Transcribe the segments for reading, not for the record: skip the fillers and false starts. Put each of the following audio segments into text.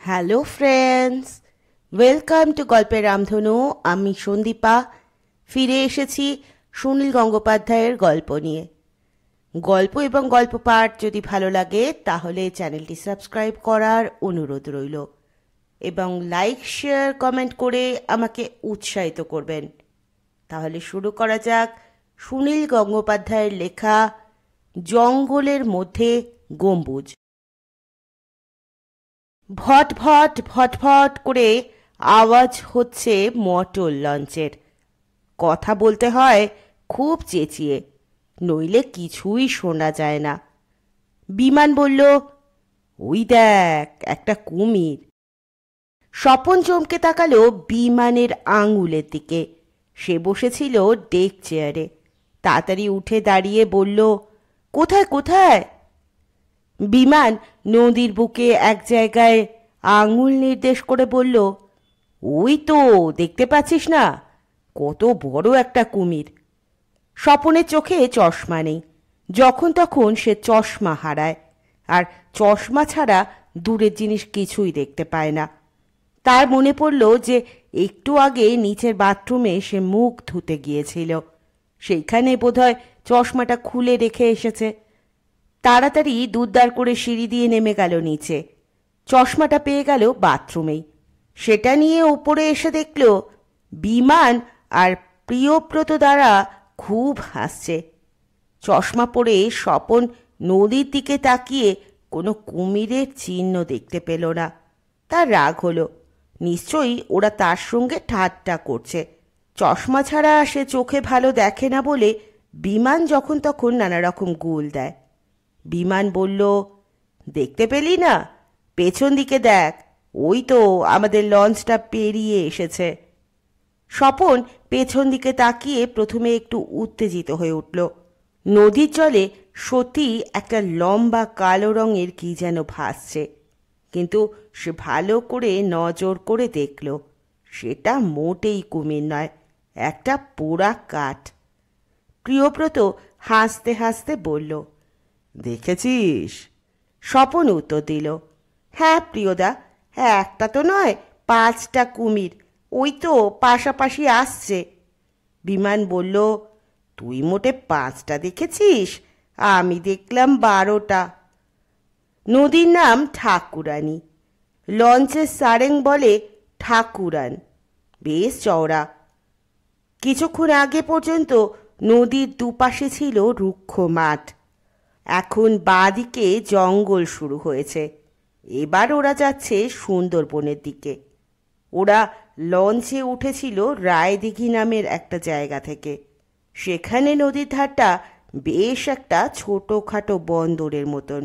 Hello friends, welcome to গল্পের রামধনু। আমি সন্দীপা ফিরে এসেছি সুনীল গঙ্গোপাধ্যায়ের গল্প নিয়ে। গল্প এবং গল্প পাঠ যদি ভালো লাগে তাহলে চ্যানেলটি সাবস্ক্রাইব করার অনুরোধ রইল এবং লাইক, শেয়ার, কমেন্ট করে আমাকে উৎসাহিত করবেন। তাহলে শুরু করা যাক সুনীল গঙ্গোপাধ্যায়ের লেখা জঙ্গলের মধ্যে গম্বুজ। ভট ভট ভট ভট করে আওয়াজ হচ্ছে মোটর লঞ্চের। কথা বলতে হয় খুব চেঁচিয়ে, নইলে কিছুই শোনা যায় না। বিমান বলল, ওই দেখ একটা কুমির। স্বপন চমকে তাকালো বিমানের আঙুলের দিকে। সে বসেছিল ডেক চেয়ারে। তাড়াতাড়ি উঠে দাঁড়িয়ে বলল, কোথায় কোথায়? বিমান নদীর বুকে এক জায়গায় আঙুল নির্দেশ করে বলল, ওই তো দেখতে পাচ্ছিস না, কত বড় একটা কুমির। স্বপনের চোখে চশমা নেই। যখন তখন সে চশমা হারায়, আর চশমা ছাড়া দূরের জিনিস কিছুই দেখতে পায় না। তার মনে পড়ল যে একটু আগে নিচের বাথরুমে সে মুখ ধুতে গিয়েছিল, সেইখানে বোধহয় চশমাটা খুলে রেখে এসেছে। তাড়াতাড়ি দুধদার করে সিঁড়ি দিয়ে নেমে গেল নিচে। চশমাটা পেয়ে গেল বাথরুমেই। সেটা নিয়ে উপরে এসে দেখল বিমান আর প্রিয়ব্রত দ্বারা খুব হাসছে। চশমা পরে স্বপন নদীর দিকে তাকিয়ে কোনো কুমিরের চিহ্ন দেখতে পেল না। তার রাগ হলো। নিশ্চয়ই ওরা তার সঙ্গে ঠাট্টা করছে। চশমা ছাড়া সে চোখে ভালো দেখে না বলে বিমান যখন তখন নানা রকম গুল দেয়। বিমান বলল, দেখতে পেলি না? পেছন দিকে দেখ, ওই তো আমাদের লঞ্চটা পেরিয়ে এসেছে। স্বপন পেছন দিকে তাকিয়ে প্রথমে একটু উত্তেজিত হয়ে উঠল। নদীর জলে সত্যি একটা লম্বা কালো রঙের কি যেন ভাসছে, কিন্তু সে ভালো করে নজর করে দেখল সেটা মোটেই কুমির নয়, একটা পোড়া কাঠ। প্রিয়ব্রত হাসতে হাসতে বলল, দেখেছিস? স্বপন উত্তর দিল, হ্যাঁ প্রিয়দা, একটা তো নয়, 5টা কুমির, ওই তো পাশাপাশি আসছে। বিমান বলল, তুই মোটে 5টা দেখেছিস, আমি দেখলাম 12টা। নদীর নাম ঠাকুরানী। লঞ্চের সারেং বলে ঠাকুরান, বেশ চওড়া। কিছুক্ষণ আগে পর্যন্ত নদীর দুপাশে ছিল রুক্ষ মাঠ। এখন বাঁদিকে জঙ্গল শুরু হয়েছে। এবার ওরা যাচ্ছে সুন্দরবনের দিকে। ওরা লঞ্চে উঠেছিল রায়দিঘি নামের একটা জায়গা থেকে। সেখানে নদীর ধারটা বেশ একটা ছোটোখাটো বন্দরের মতন।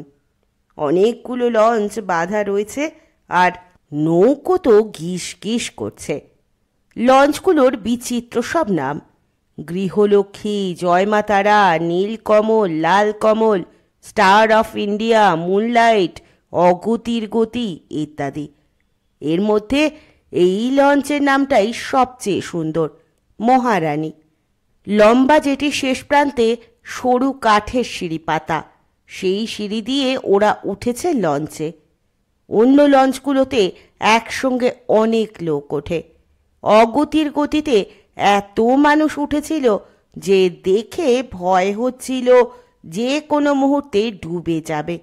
অনেকগুলো লঞ্চ বাঁধা রয়েছে, আর নৌকো তো গিস গিস করছে। লঞ্চগুলোর বিচিত্র সব নাম: Grihalakshmi, Joymatara, Nilkamal, Lalkamal, star of India, moonlight, অগতির গতি ইত্যাদি। এর মধ্যে এই লঞ্চের নামটাই সবচেয়ে সুন্দর, মহারানী। লম্বা যেটির শেষ প্রান্তে সরু কাঠের সিঁড়ি পাতা, সেই সিঁড়ি দিয়ে ওরা উঠেছে লঞ্চে। অন্য লঞ্চগুলোতে একসঙ্গে অনেক লোক ওঠে। অগতির গতিতে এত মানুষ উঠেছিল যে দেখে ভয় হচ্ছিল যে কোনো মুহূর্তে ডুবে যাবে।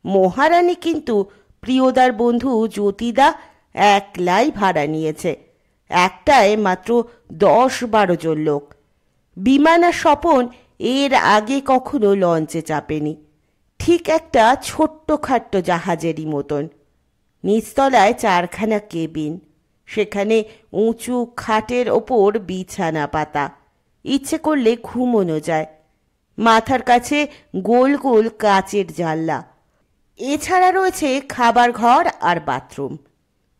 মহারানী কিন্তু প্রিয়দার বন্ধু জ্যোতিদা একলাই ভাড়া নিয়েছে। একটায় মাত্র 10-12 জন লোক। বিমান আর স্বপন এর আগে কখনো লঞ্চে চাপেনি। ঠিক একটা ছোট্টখাট্ট জাহাজেরই মতন। নিচতলায় 4খানা কেবিন, সেখানে উঁচু খাটের ওপর বিছানা পাতা। ইচ্ছে করলে ঘুমোনো যায়। মাথার কাছে গোল গোল কাচের জানলা। এছাড়া রয়েছে খাবার ঘর আর বাথরুম।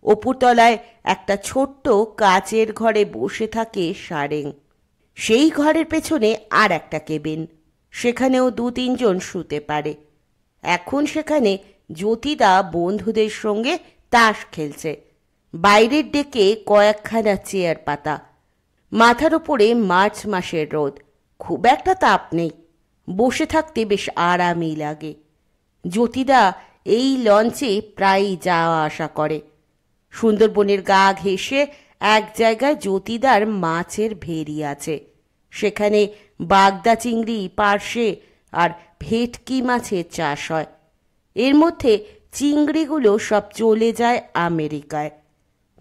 ওপরতলায় একটা ছোট্ট কাচের ঘরে বসে থাকে সারেং। সেই ঘরের পেছনে আর একটা কেবিন, সেখানেও 2-3 জন শুতে পারে। এখন সেখানে জ্যোতিদা বন্ধুদের সঙ্গে তাস খেলছে। বাইরের ডেকে কয়েকখানা চেয়ার পাতা। মাথার ওপরে মার্চ মাসের রোদ, খুব একটা তাপ নেই। বসে থাকতে বেশ আরামই লাগে। জ্যোতিদা এই লঞ্চে প্রায়ই যাওয়া আসা করে। সুন্দরবনের গা ঘেঁষে এক জায়গায় জ্যোতিদার মাছের ভেরি আছে। সেখানে বাগদা চিংড়ি, পার্শে আর ভেটকি মাছের চাষ হয়। এর মধ্যে চিংড়িগুলো সব চলে যায় আমেরিকায়।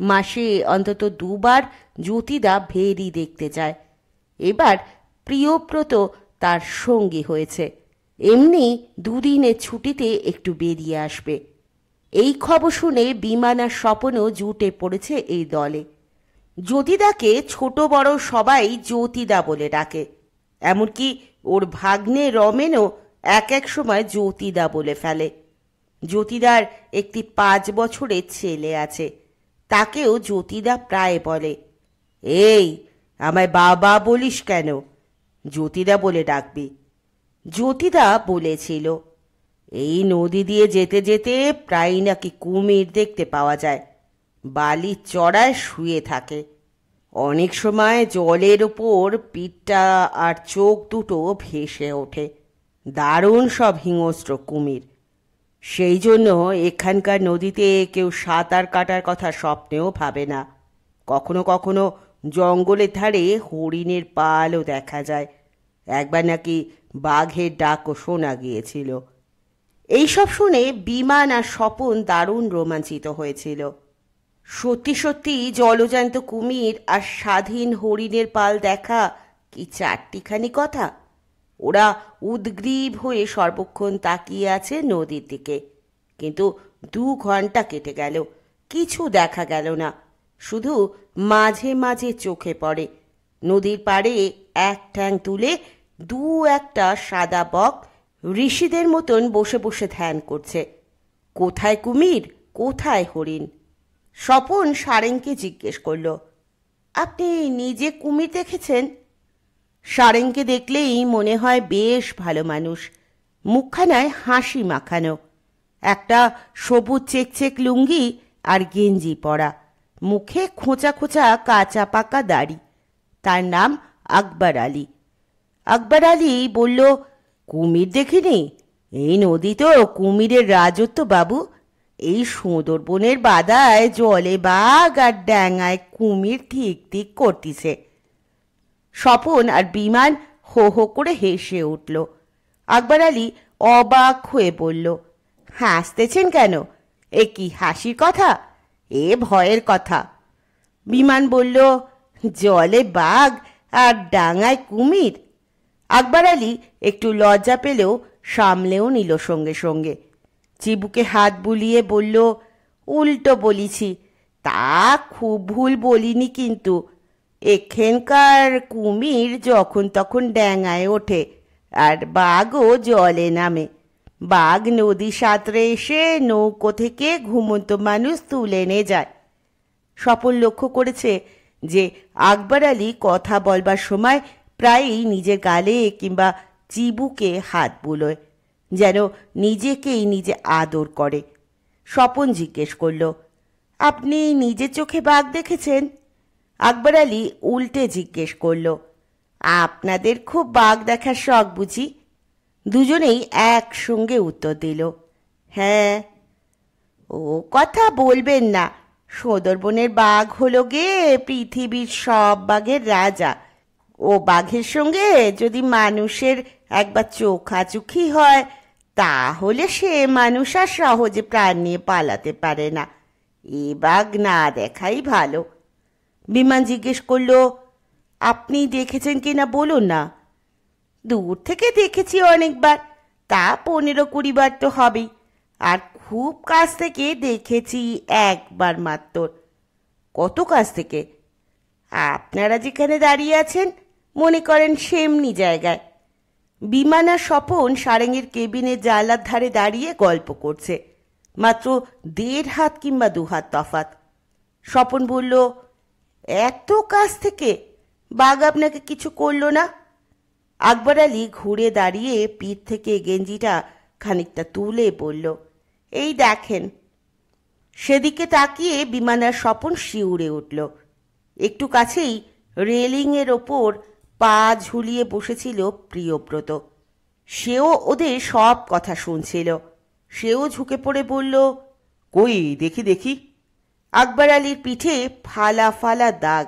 মাসে অন্তত দুবার জ্যোতিদা ভেরি দেখতে যায়। এবার প্রিয়ব্রত তার সঙ্গী হয়েছে। এমনি দুদিনের ছুটিতে একটু বেরিয়ে আসবে। এই খবর শুনে বিমান আর স্বপনও জুটে পড়েছে এই দলে। জ্যোতিদাকে ছোট বড় সবাই জ্যোতিদা বলে ডাকে। এমনকি ওর ভাগ্নে রমেনও এক এক সময় জ্যোতিদা বলে ফেলে। জ্যোতিদার একটি 5 বছরের ছেলে আছে, তাকেও জ্যোতিদা প্রায় বলে। এই, আমায় বাবা বলিস কেন? জ্যোতিদা বলে ডাকবি। জ্যোতিদা বলেছিল, এই নদী দিয়ে যেতে যেতে প্রায় নাকি কুমির দেখতে পাওয়া যায়। বালির চড়ায় শুয়ে থাকে। অনেক সময় জলের ওপর পিঠটা আর চোখ দুটো ভেসে ওঠে। দারুণ সব হিংস্র কুমির। সেই জন্য এখানকার নদীতে কেউ সাঁতার কাটার কথা স্বপ্নেও ভাবে না। কখনো কখনো জঙ্গলের ধারে হরিণের পালও দেখা যায়। একবার নাকি বাঘের ডাকও শোনা গিয়েছিল। এইসব শুনে বিমান আর স্বপন দারুণ রোমাঞ্চিত হয়েছিল। সত্যি সত্যি জলজ্যান্ত কুমির আর স্বাধীন হরিণের পাল দেখা কি চারটিখানি কথা। ওরা উদ্গ্রীব হয়ে সর্বক্ষণ তাকিয়ে আছে নদীর দিকে। কিন্তু 2 ঘন্টা কেটে গেল, কিছু দেখা গেল না। শুধু মাঝে মাঝে চোখে পড়ে নদীর পাড়ে এক ঠ্যাং তুলে 2-1টা সাদা বক ঋষিদের মতন বসে বসে ধ্যান করছে। কোথায় কুমির, কোথায় হরিণ? স্বপন সারেংকে জিজ্ঞেস করল, আপনি নিজে কুমির দেখেছেন? সারেংকে দেখলেই মনে হয় বেশ ভালো মানুষ। মুখখানায় হাসি মাখানো, একটা সবুজ চেকচেক লুঙ্গি আর গেঞ্জি পরা, মুখে খোঁচা খোঁচা কাঁচা পাকা দাড়ি। তার নাম আকবর আলী। আকবর আলী বলল, কুমির দেখিনি? এই নদী তো কুমিরের রাজত্ব বাবু। এই সুন্দরবনের বাদায় জলে বাঘ আর ড্যাঙায় কুমির ঠিক ঠিক করতিছে। স্বপন আর বিমান হো হো করে হেসে উঠল। আকবর আলী অবাক হয়ে বলল, হাসতেছেন কেন? এ কি হাসির কথা? এ ভয়ের কথা। বিমান বলল, জলে বাঘ আর ডাঙায় কুমির। আকবর আলী একটু লজ্জা পেলেও সামলেও নিল সঙ্গে সঙ্গে। চিবুকে হাত বুলিয়ে বলল, উল্টো বলিছি। তা খুব ভুল বলিনি কিন্তু। এখানকার কুমির যখন তখন ড্যাঙায় ওঠে আর বাঘও জলে নামে। বাঘ নদী সাঁতরে এসে নৌকো থেকে ঘুমন্ত মানুষ তুলে নিয়ে যায়। স্বপন লক্ষ্য করেছে যে আকবর আলী কথা বলবার সময় প্রায়ই নিজের গালে কিংবা চিবুকে হাত বুলোয়, যেন নিজেকেই নিজে আদর করে। স্বপন জিজ্ঞেস করল, আপনি নিজের চোখে বাঘ দেখেছেন? আকবর আলী উল্টে জিজ্ঞেস করল, আপনাদের খুব বাঘ দেখার শখ বুঝি? দুজনেই একসঙ্গে উত্তর দিল, হ্যাঁ। ও কথা বলবেন না। সুন্দরবনের বাঘ হলো গে পৃথিবীর সব বাঘের রাজা। ও বাঘের সঙ্গে যদি মানুষের একবার চোখাচোখি হয়, তাহলে সে মানুষ আর সহজে প্রাণ নিয়ে পালাতে পারে না। এ বাঘ না দেখাই ভালো। বিমান জিজ্ঞেস করল, আপনি দেখেছেন কিনা বলুন না। দূর থেকে দেখেছি অনেকবার, তা 15-20 বার তো হবেই। আর খুব কাছ থেকে দেখেছি একবার মাত্র। কত কাছ থেকে? আপনারা যেখানে দাঁড়িয়ে আছেন মনে করেন সেমনি জায়গায়। বিমান আর স্বপন সারেঙের কেবিনের জানলার ধারে দাঁড়িয়ে গল্প করছে। মাত্র 1.5 হাত কিংবা 2 হাত তফাৎ। স্বপন বলল, এত কাছ থেকে বাঘ আপনাকে কিছু করল না? আকবর আলী ঘুরে দাঁড়িয়ে পিঠ থেকে গেঞ্জিটা খানিকটা তুলে বলল, এই দেখেন। সেদিকে তাকিয়ে বিমান আর স্বপন শিউরে উঠল। একটু কাছেই রেলিংয়ের ওপর পা ঝুলিয়ে বসেছিল প্রিয়ব্রত। সেও ওদের সব কথা শুনছিল। সেও ঝুঁকে পড়ে বলল, কই দেখি দেখি। আকবর আলীর পিঠে ফালা ফালা দাগ,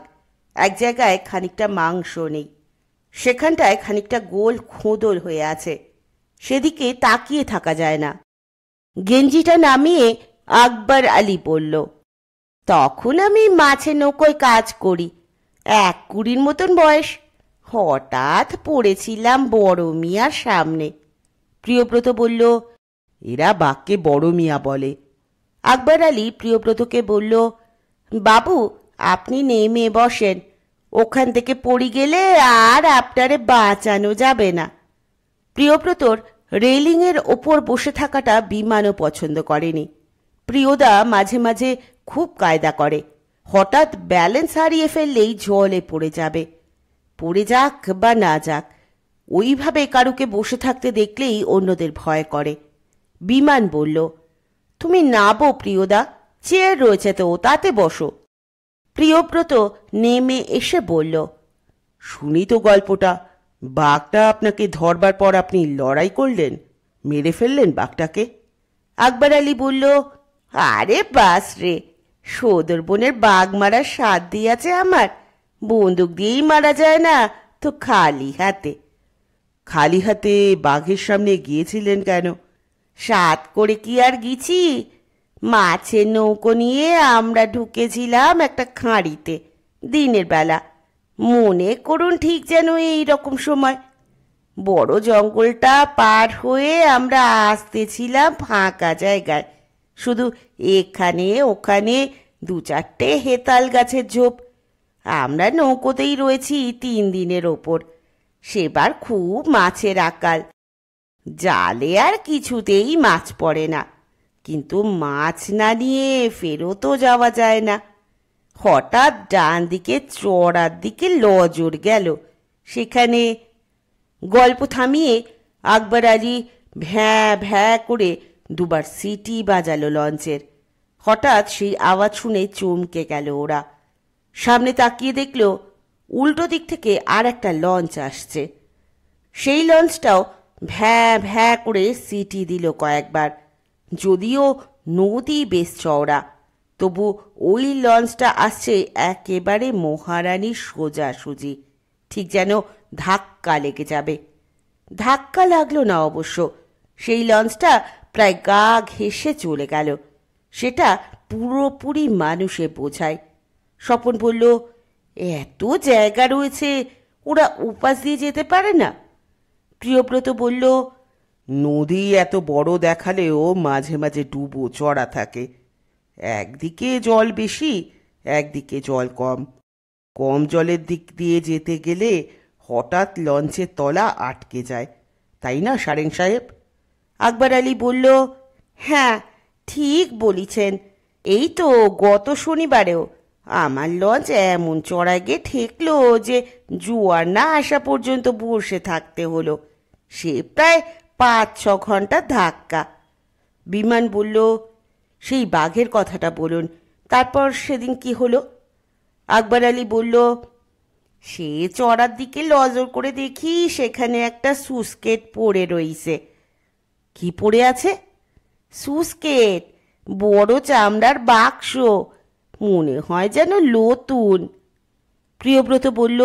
এক জায়গায় খানিকটা মাংস নেই, সেখানটায় খানিকটা গোল খোঁদল হয়ে আছে, সেদিকে তাকিয়ে থাকা যায় না। গেঞ্জিটা নামিয়ে আকবর আলী বলল, তখন আমি মাছের নৌকোয় কাজ করি, 21 মতন বয়স। হঠাৎ পড়েছিলাম বড় মিয়ার সামনে। প্রিয়ব্রত বলল, এরা বাক্যে বড় মিয়া বলে। আকবর আলী প্রিয়ব্রতকে বলল, বাবু আপনি নেমে বসেন, ওখান থেকে পড়ে গেলে আর আপনারে বাঁচানো যাবে না। প্রিয়ব্রতর রেলিংয়ের ওপর বসে থাকাটা বিমানও পছন্দ করেনি। প্রিয়দা মাঝে মাঝে খুব কায়দা করে, হঠাৎ ব্যালেন্স হারিয়ে ফেললেই জলে পড়ে যাবে। পড়ে যাক বা না যাক, ওইভাবে কারুকে বসে থাকতে দেখলেই অন্যদের ভয় করে। বিমান বলল, তুমি নাবো প্রিয়দা, চেয়ার রয়েছে তো, তাতে বসো। প্রিয়ব্রত নেমে এসে বলল, শুনি তো গল্পটা। বাঘটা আপনাকে ধরবার পর আপনি লড়াই করলেন, মেরে ফেললেন বাঘটাকে? আকবর আলী বলল, আরে বাস রে, সদর বনের বাঘ মারার স্বাদ দিয়েছে আমার, বন্দুক দিয়েই মারা যায় না তো খালি হাতে। খালি হাতে বাঘের সামনে গিয়েছিলেন কেন? সাত করে কি আর গিয়েছি? মাছের নৌকো নিয়ে আমরা ঢুকেছিলাম একটা খাঁড়িতে দিনের বেলা, মনে করুন ঠিক যেন এই রকম সময়। বড় জঙ্গলটা পার হয়ে আমরা আসতেছিলাম ফাঁকা জায়গায়, শুধু এখানে ওখানে 2-4টে হেতাল গাছের ঝোপ। আমরা নৌকোতেই রয়েছি 3 দিনের ওপর, সেবার খুব মাছের আকাল। জালে আর কিছুতেই মাছ পড়ে না, কিন্তু মাছ না নিয়ে ফেরতও যাওয়া যায় না। হঠাৎ ডান দিকে চড়ার দিকে নজর গেল, সেখানে। গল্প থামিয়ে আকবর আলী ভ্যাঁ ভ্যাঁ করে 2বার সিটি বাজালো লঞ্চের। হঠাৎ সেই আওয়াজ শুনে চমকে গেল ওরা। সামনে তাকিয়ে দেখল উল্টো দিক থেকে আর একটা লঞ্চ আসছে। সেই লঞ্চটাও ভ্যাঁ ভ্যাঁ করে সিটি দিল কয়েকবার। যদিও নদী বেশ চওড়া, তবু ওই লঞ্চটা আসছে একেবারে মহারানীর সোজাসুজি, ঠিক যেন ধাক্কা লেগে যাবে। ধাক্কা লাগলো না অবশ্য, সেই লঞ্চটা প্রায় গা ঘেঁষে চলে গেল। সেটা পুরোপুরি মানুষে বোঝায়। স্বপন বলল, এত জায়গা রয়েছে, ওরা উপাস দিয়ে যেতে পারে না? প্রিয়ব্রত বলল, নদী এত বড় দেখালেও মাঝে মাঝে ডুবো চড়া থাকে। একদিকে জল বেশি, একদিকে জল কম। কম জলের দিক দিয়ে যেতে গেলে হঠাৎ লঞ্চের তলা আটকে যায়, তাই না সারেং সাহেব? আকবর আলী বলল, হ্যাঁ ঠিক বলিছেন। এই তো গত শনিবারেও আমার লঞ্চ এমন চড়ায় গিয়ে ঠেকলো যে জোয়ার না আসা পর্যন্ত বসে থাকতে হলো। সে প্রায় 5-6 ঘন্টা ধাক্কা। বিমান বলল, সেই বাঘের কথাটা বলুন, তারপর সেদিন কি হলো? আকবর আলী বলল, সে চড়ার দিকে নজর করে দেখি সেখানে একটা সুসকেট পড়ে রইছে। কি পড়ে আছে? সুসকেট, বড় চামড়ার বাক্স, মনে হয় যেন নতুন। প্রিয়ব্রত বলল,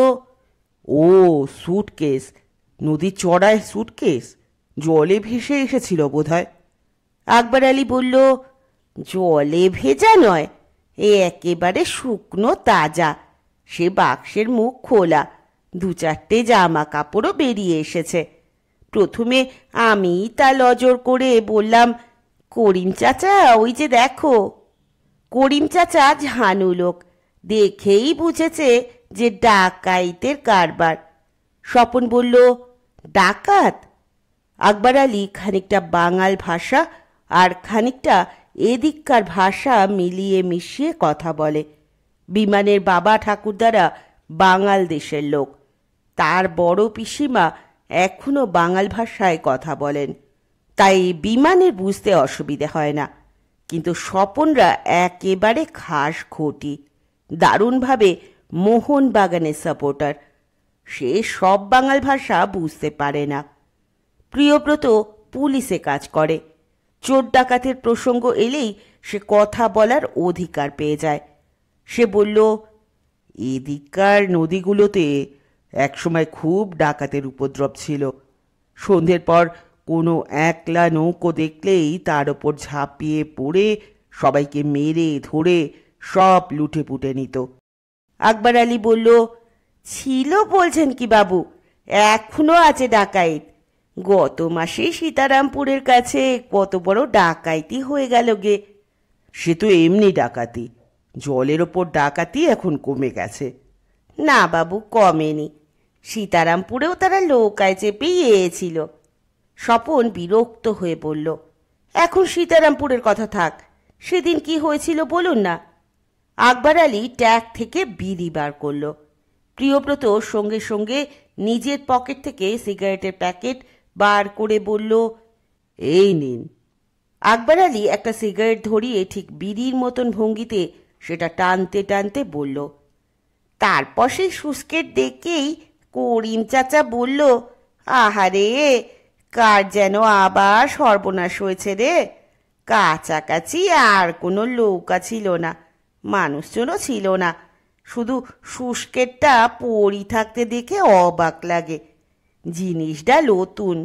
ও সুটকেস, নদীর চড়ায় সুটকেস, জলে ভেসে এসেছিল বোধহয়। আকবর আলী বলল, জলে ভেজা নয়, একেবারে শুকনো তাজা। সে বাক্সের মুখ খোলা, 2-4টে জামা কাপড়ও বেরিয়ে এসেছে। প্রথমে আমি তা নজর করে বললাম, করিম চাচা ওই যে দেখো। করিম চাচা ঝানু লোক, দেখেই বুঝেছে যে ডাকাইতের কারবার। স্বপন বলল, ডাকাত? আকবর আলী খানিকটা বাঙাল ভাষা আর খানিকটা এদিককার ভাষা মিলিয়ে মিশিয়ে কথা বলে। বিমানের বাবা ঠাকুরদারা বাঙাল দেশের লোক, তার বড় পিসিমা এখনো বাঙাল ভাষায় কথা বলেন, তাই বিমানের বুঝতে অসুবিধে হয় না। কিন্তু স্বপনরা একেবারে খাস খোটি, দারুণভাবে মোহনবাগানের সাপোর্টার। সে সব বাঙাল ভাষা বুঝতে পারে না। প্রিয়ব্রত পুলিশে কাজ করে, চোর ডাকাতের প্রসঙ্গ এলেই সে কথা বলার অধিকার পেয়ে যায়। সে বলল, এদিককার নদীগুলোতে একসময় খুব ডাকাতের উপদ্রব ছিল। সন্ধ্যের পর কোনো একলা নৌকো দেখলেই তার ওপর ঝাঁপিয়ে পড়ে সবাইকে মেরে ধরে সব লুটে পুটে নিত। আকবর আলী বলল, ছিল বলছেন কি বাবু? এখনো আছে ডাকাইত। গত মাসে সীতারামপুরের কাছে কত বড় ডাকাইতি হয়ে গেল গে। সে তো এমনি ডাকাতি, জলের ওপর ডাকাতি এখন কমে গেছে। না বাবু, কমেনি। সীতারামপুরেও তারা নৌকায় চেপেই এসেছিল। স্বপন বিরক্ত হয়ে বলল, এখন সীতারামপুরের কথা থাক, সেদিন কি হয়েছিল বলুন না। আকবর আলী ট্যাগ থেকে বিড়ি বার করল। প্রিয়ব্রত সঙ্গে সঙ্গে নিজের পকেট থেকে সিগারেটের প্যাকেট বার করে বলল, এই নিন। আকবর আলী একটা সিগারেট ধরিয়ে ঠিক বিড়ির মতন ভঙ্গিতে সেটা টানতে টানতে বলল, তারপর সেই শুষ্কের দেখেই করিম চাচা বলল, আহারে, কার যেন আবার সর্বনাশ হয়েছে রে। কাছাকাছি আর কোনো নৌকা ছিল না, মানুষজনও ছিল না, শুধু শুষ্কেরটা পড়ি থাকতে দেখে অবাক লাগে। জিনিসটা নতুন,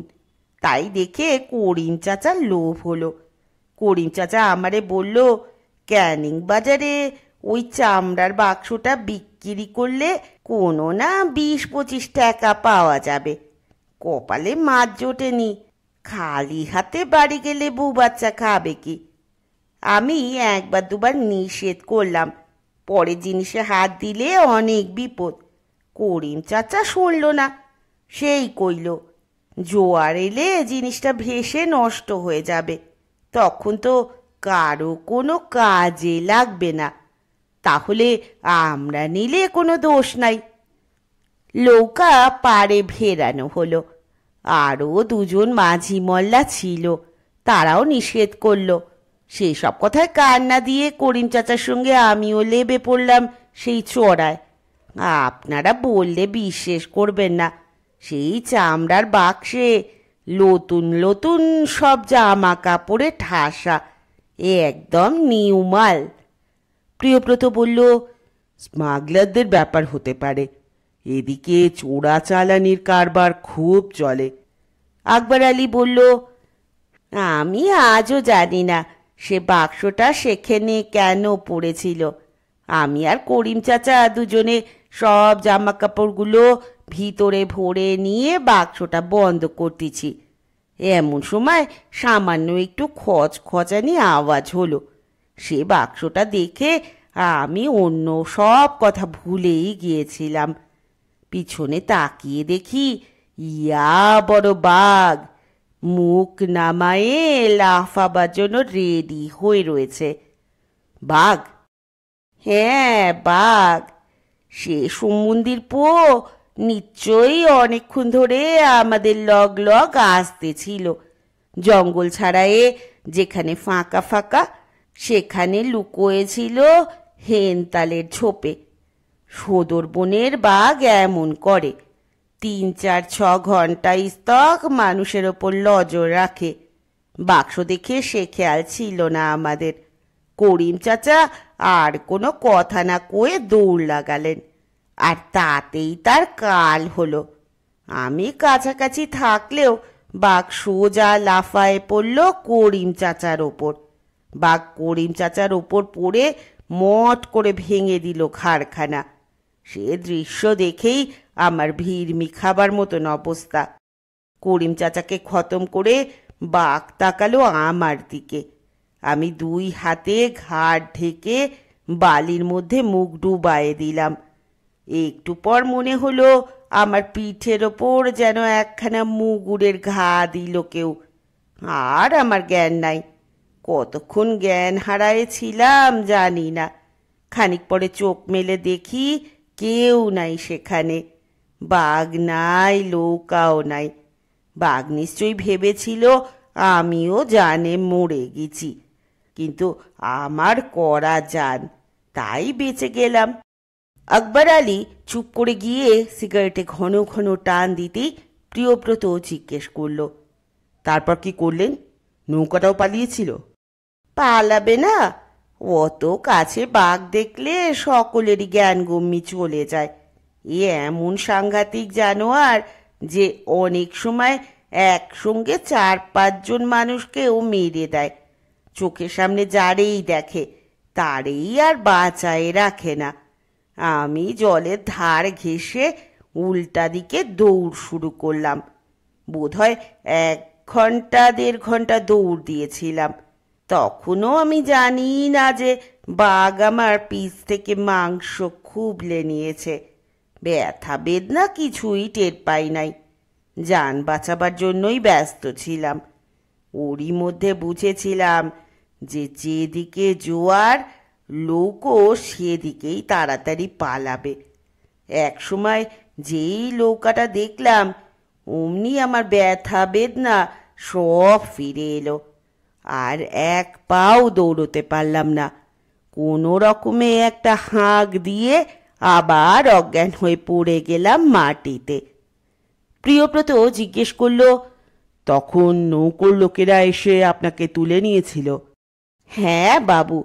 তাই দেখে করিম চাচার লোভ হলো। করিম চাচা আমারে বলল, ক্যানিং বাজারে ওই চামড়ার বাক্সটা বিক্রি করলে কোনো না 20-25 টাকা পাওয়া যাবে। কপালে মাছ জোটেনি, খালি হাতে বাড়ি গেলে বউ বাচ্চা খাবে কি? আমি একবার দুবার নিষেধ করলাম, পরে জিনিসে হাত দিলে অনেক বিপদ। করিম চাচা শুনল না, সেই কইল, জোয়ার এলে জিনিসটা ভেসে নষ্ট হয়ে যাবে, তখন তো কারো কোনো কাজে লাগবে না, তাহলে আমরা নিলে কোনো দোষ নাই। নৌকা পাড়ে ভেরানো হলো। আরও দুজন মাঝি মল্লা ছিল, তারাও নিষেধ করলো। সেই সব কথায় কান না দিয়ে করিম চাচার সঙ্গে আমিও লেবে পড়লাম সেই চড়ায়। আপনারা বললে বিশ্বাস করবেন না, সেই চামড়ার বাক্সে নতুন নতুন সব জামা কাপড়ে ঠাসা, একদম নিউ মাল। প্রিয়ব্রত বলল, স্মাগলারদের ব্যাপার হতে পারে, এদিকে চোরাচালানির কারবার খুব চলে। আকবর আলী বলল, আমি আজও জানি না সে বাক্সটা সেখানে কেন পড়েছিল। আমি আর করিম চাচা দুজনে সব জামা কাপড়গুলো ভিতরে ভরে নিয়ে বাক্সটা বন্ধ করতেছি। এমন সময় সামান্য একটু খচখচানি আওয়াজ হলো। সে বাক্সটা দেখে আমি অন্য সব কথা ভুলেই গিয়েছিলাম। পিছনে তাকিয়ে দেখি ইয়া বড় বাঘ, মুখ নামায়ে লাফাবার জন্য রেডি হয়ে রয়েছে। বাঘ? হ্যাঁ, বাঘ। সে সমুন্দির পো নিশ্চয়ই অনেকক্ষণ ধরে আমাদের লগ লগ আসতেছিল। জঙ্গল ছাড়ায়ে যেখানে ফাঁকা ফাঁকা সেখানে লুকোয়েছিল হেনতালের ঝোপে। সদর বনের বাঘ এমন করে, 3-4-6 ঘন্টা স্তক মানুষের ওপর নজর রাখে। বাক্স দেখে সে খেয়াল ছিল না আমাদের। করিম চাচা আর কোনো কথা না কয়ে দৌড় লাগালেন, আর তাতেই তার কাল হলো। আমি কাছাকাছি থাকলেও বাঘ সোজা লাফায়ে পড়ল করিম চাচার ওপর। বাঘ করিম চাচার ওপর পড়ে মট করে ভেঙে দিল ঘাড়খানা। সে দৃশ্য দেখেই আমার ভিড়মি খাবার মতন অবস্থা। করিম চাচাকে খতম করে বাঘ তাকালো আমার দিকে। আমি 2 হাতে ঘাড় ঢেকে বালির মধ্যে মুখ ডুবায়ে দিলাম। একটু পর মনে হলো আমার পিঠের ওপর যেন একখানা মুগুরের ঘা দিল কেউ। আর আমার জ্ঞান নাই। কতক্ষণ জ্ঞান হারায়ে ছিলাম জানি না। খানিক পরে চোখ মেলে দেখি কেউ নাই সেখানে। বাঘ নাই, নৌকাও নাই। বাঘ নিশ্চয়ই ভেবেছিল আমিও জানে মরে গেছি, কিন্তু আমার করা জান, তাই বেঁচে গেলাম। আকবর আলী চুপ করে গিয়ে সিগারেটে ঘন ঘন টান দিতেই প্রিয়ব্রত জিজ্ঞেস করল, তারপর কি করলেন? নৌকাটাও পালিয়েছিল? পালাবে না? অত কাছে বাঘ দেখলে সকলেরই জ্ঞানগম্যি চলে যায়। এ এমন সাংঘাতিক জানোয়ার যে অনেক সময় একসঙ্গে 4-5 জন মানুষকেও মেরে দেয়। চোখের সামনে যারেই দেখে তারেই আর বাঁচায় রাখে না। আমি জলের ধার ঘেঁষে উল্টা দিকে দৌড় শুরু করলাম। বোধহয় 1-1.5 ঘন্টা দৌড় দিয়েছিলাম। তখনও আমি জানি না যে বাঘ আমার পিঠ থেকে মাংস খুবলে নিয়েছে। ব্যথা বেদনা কিছুই টের পাই নাই। যান বাঁচাবার জন্যই ব্যস্ত ছিলাম। ওরই মধ্যে বুঝেছিলাম যে যেদিকে জোয়ার, লোকও সেদিকেই তাড়াতাড়ি পালাবে। এক সময় যেই নৌকাটা দেখলাম, অমনি আমার ব্যথা বেদনা সব ফিরে এলো। আর এক পাও দৌড়তে পারলাম না। কোনো রকমে একটা হাঁক দিয়ে আবার অজ্ঞান হয়ে পড়ে গেলাম মাটিতে। প্রিয়ব্রত জিজ্ঞেস করলো, তখন নৌকোর লোকেরা এসে আপনাকে তুলে নিয়েছিল? হ্যাঁ বাবু,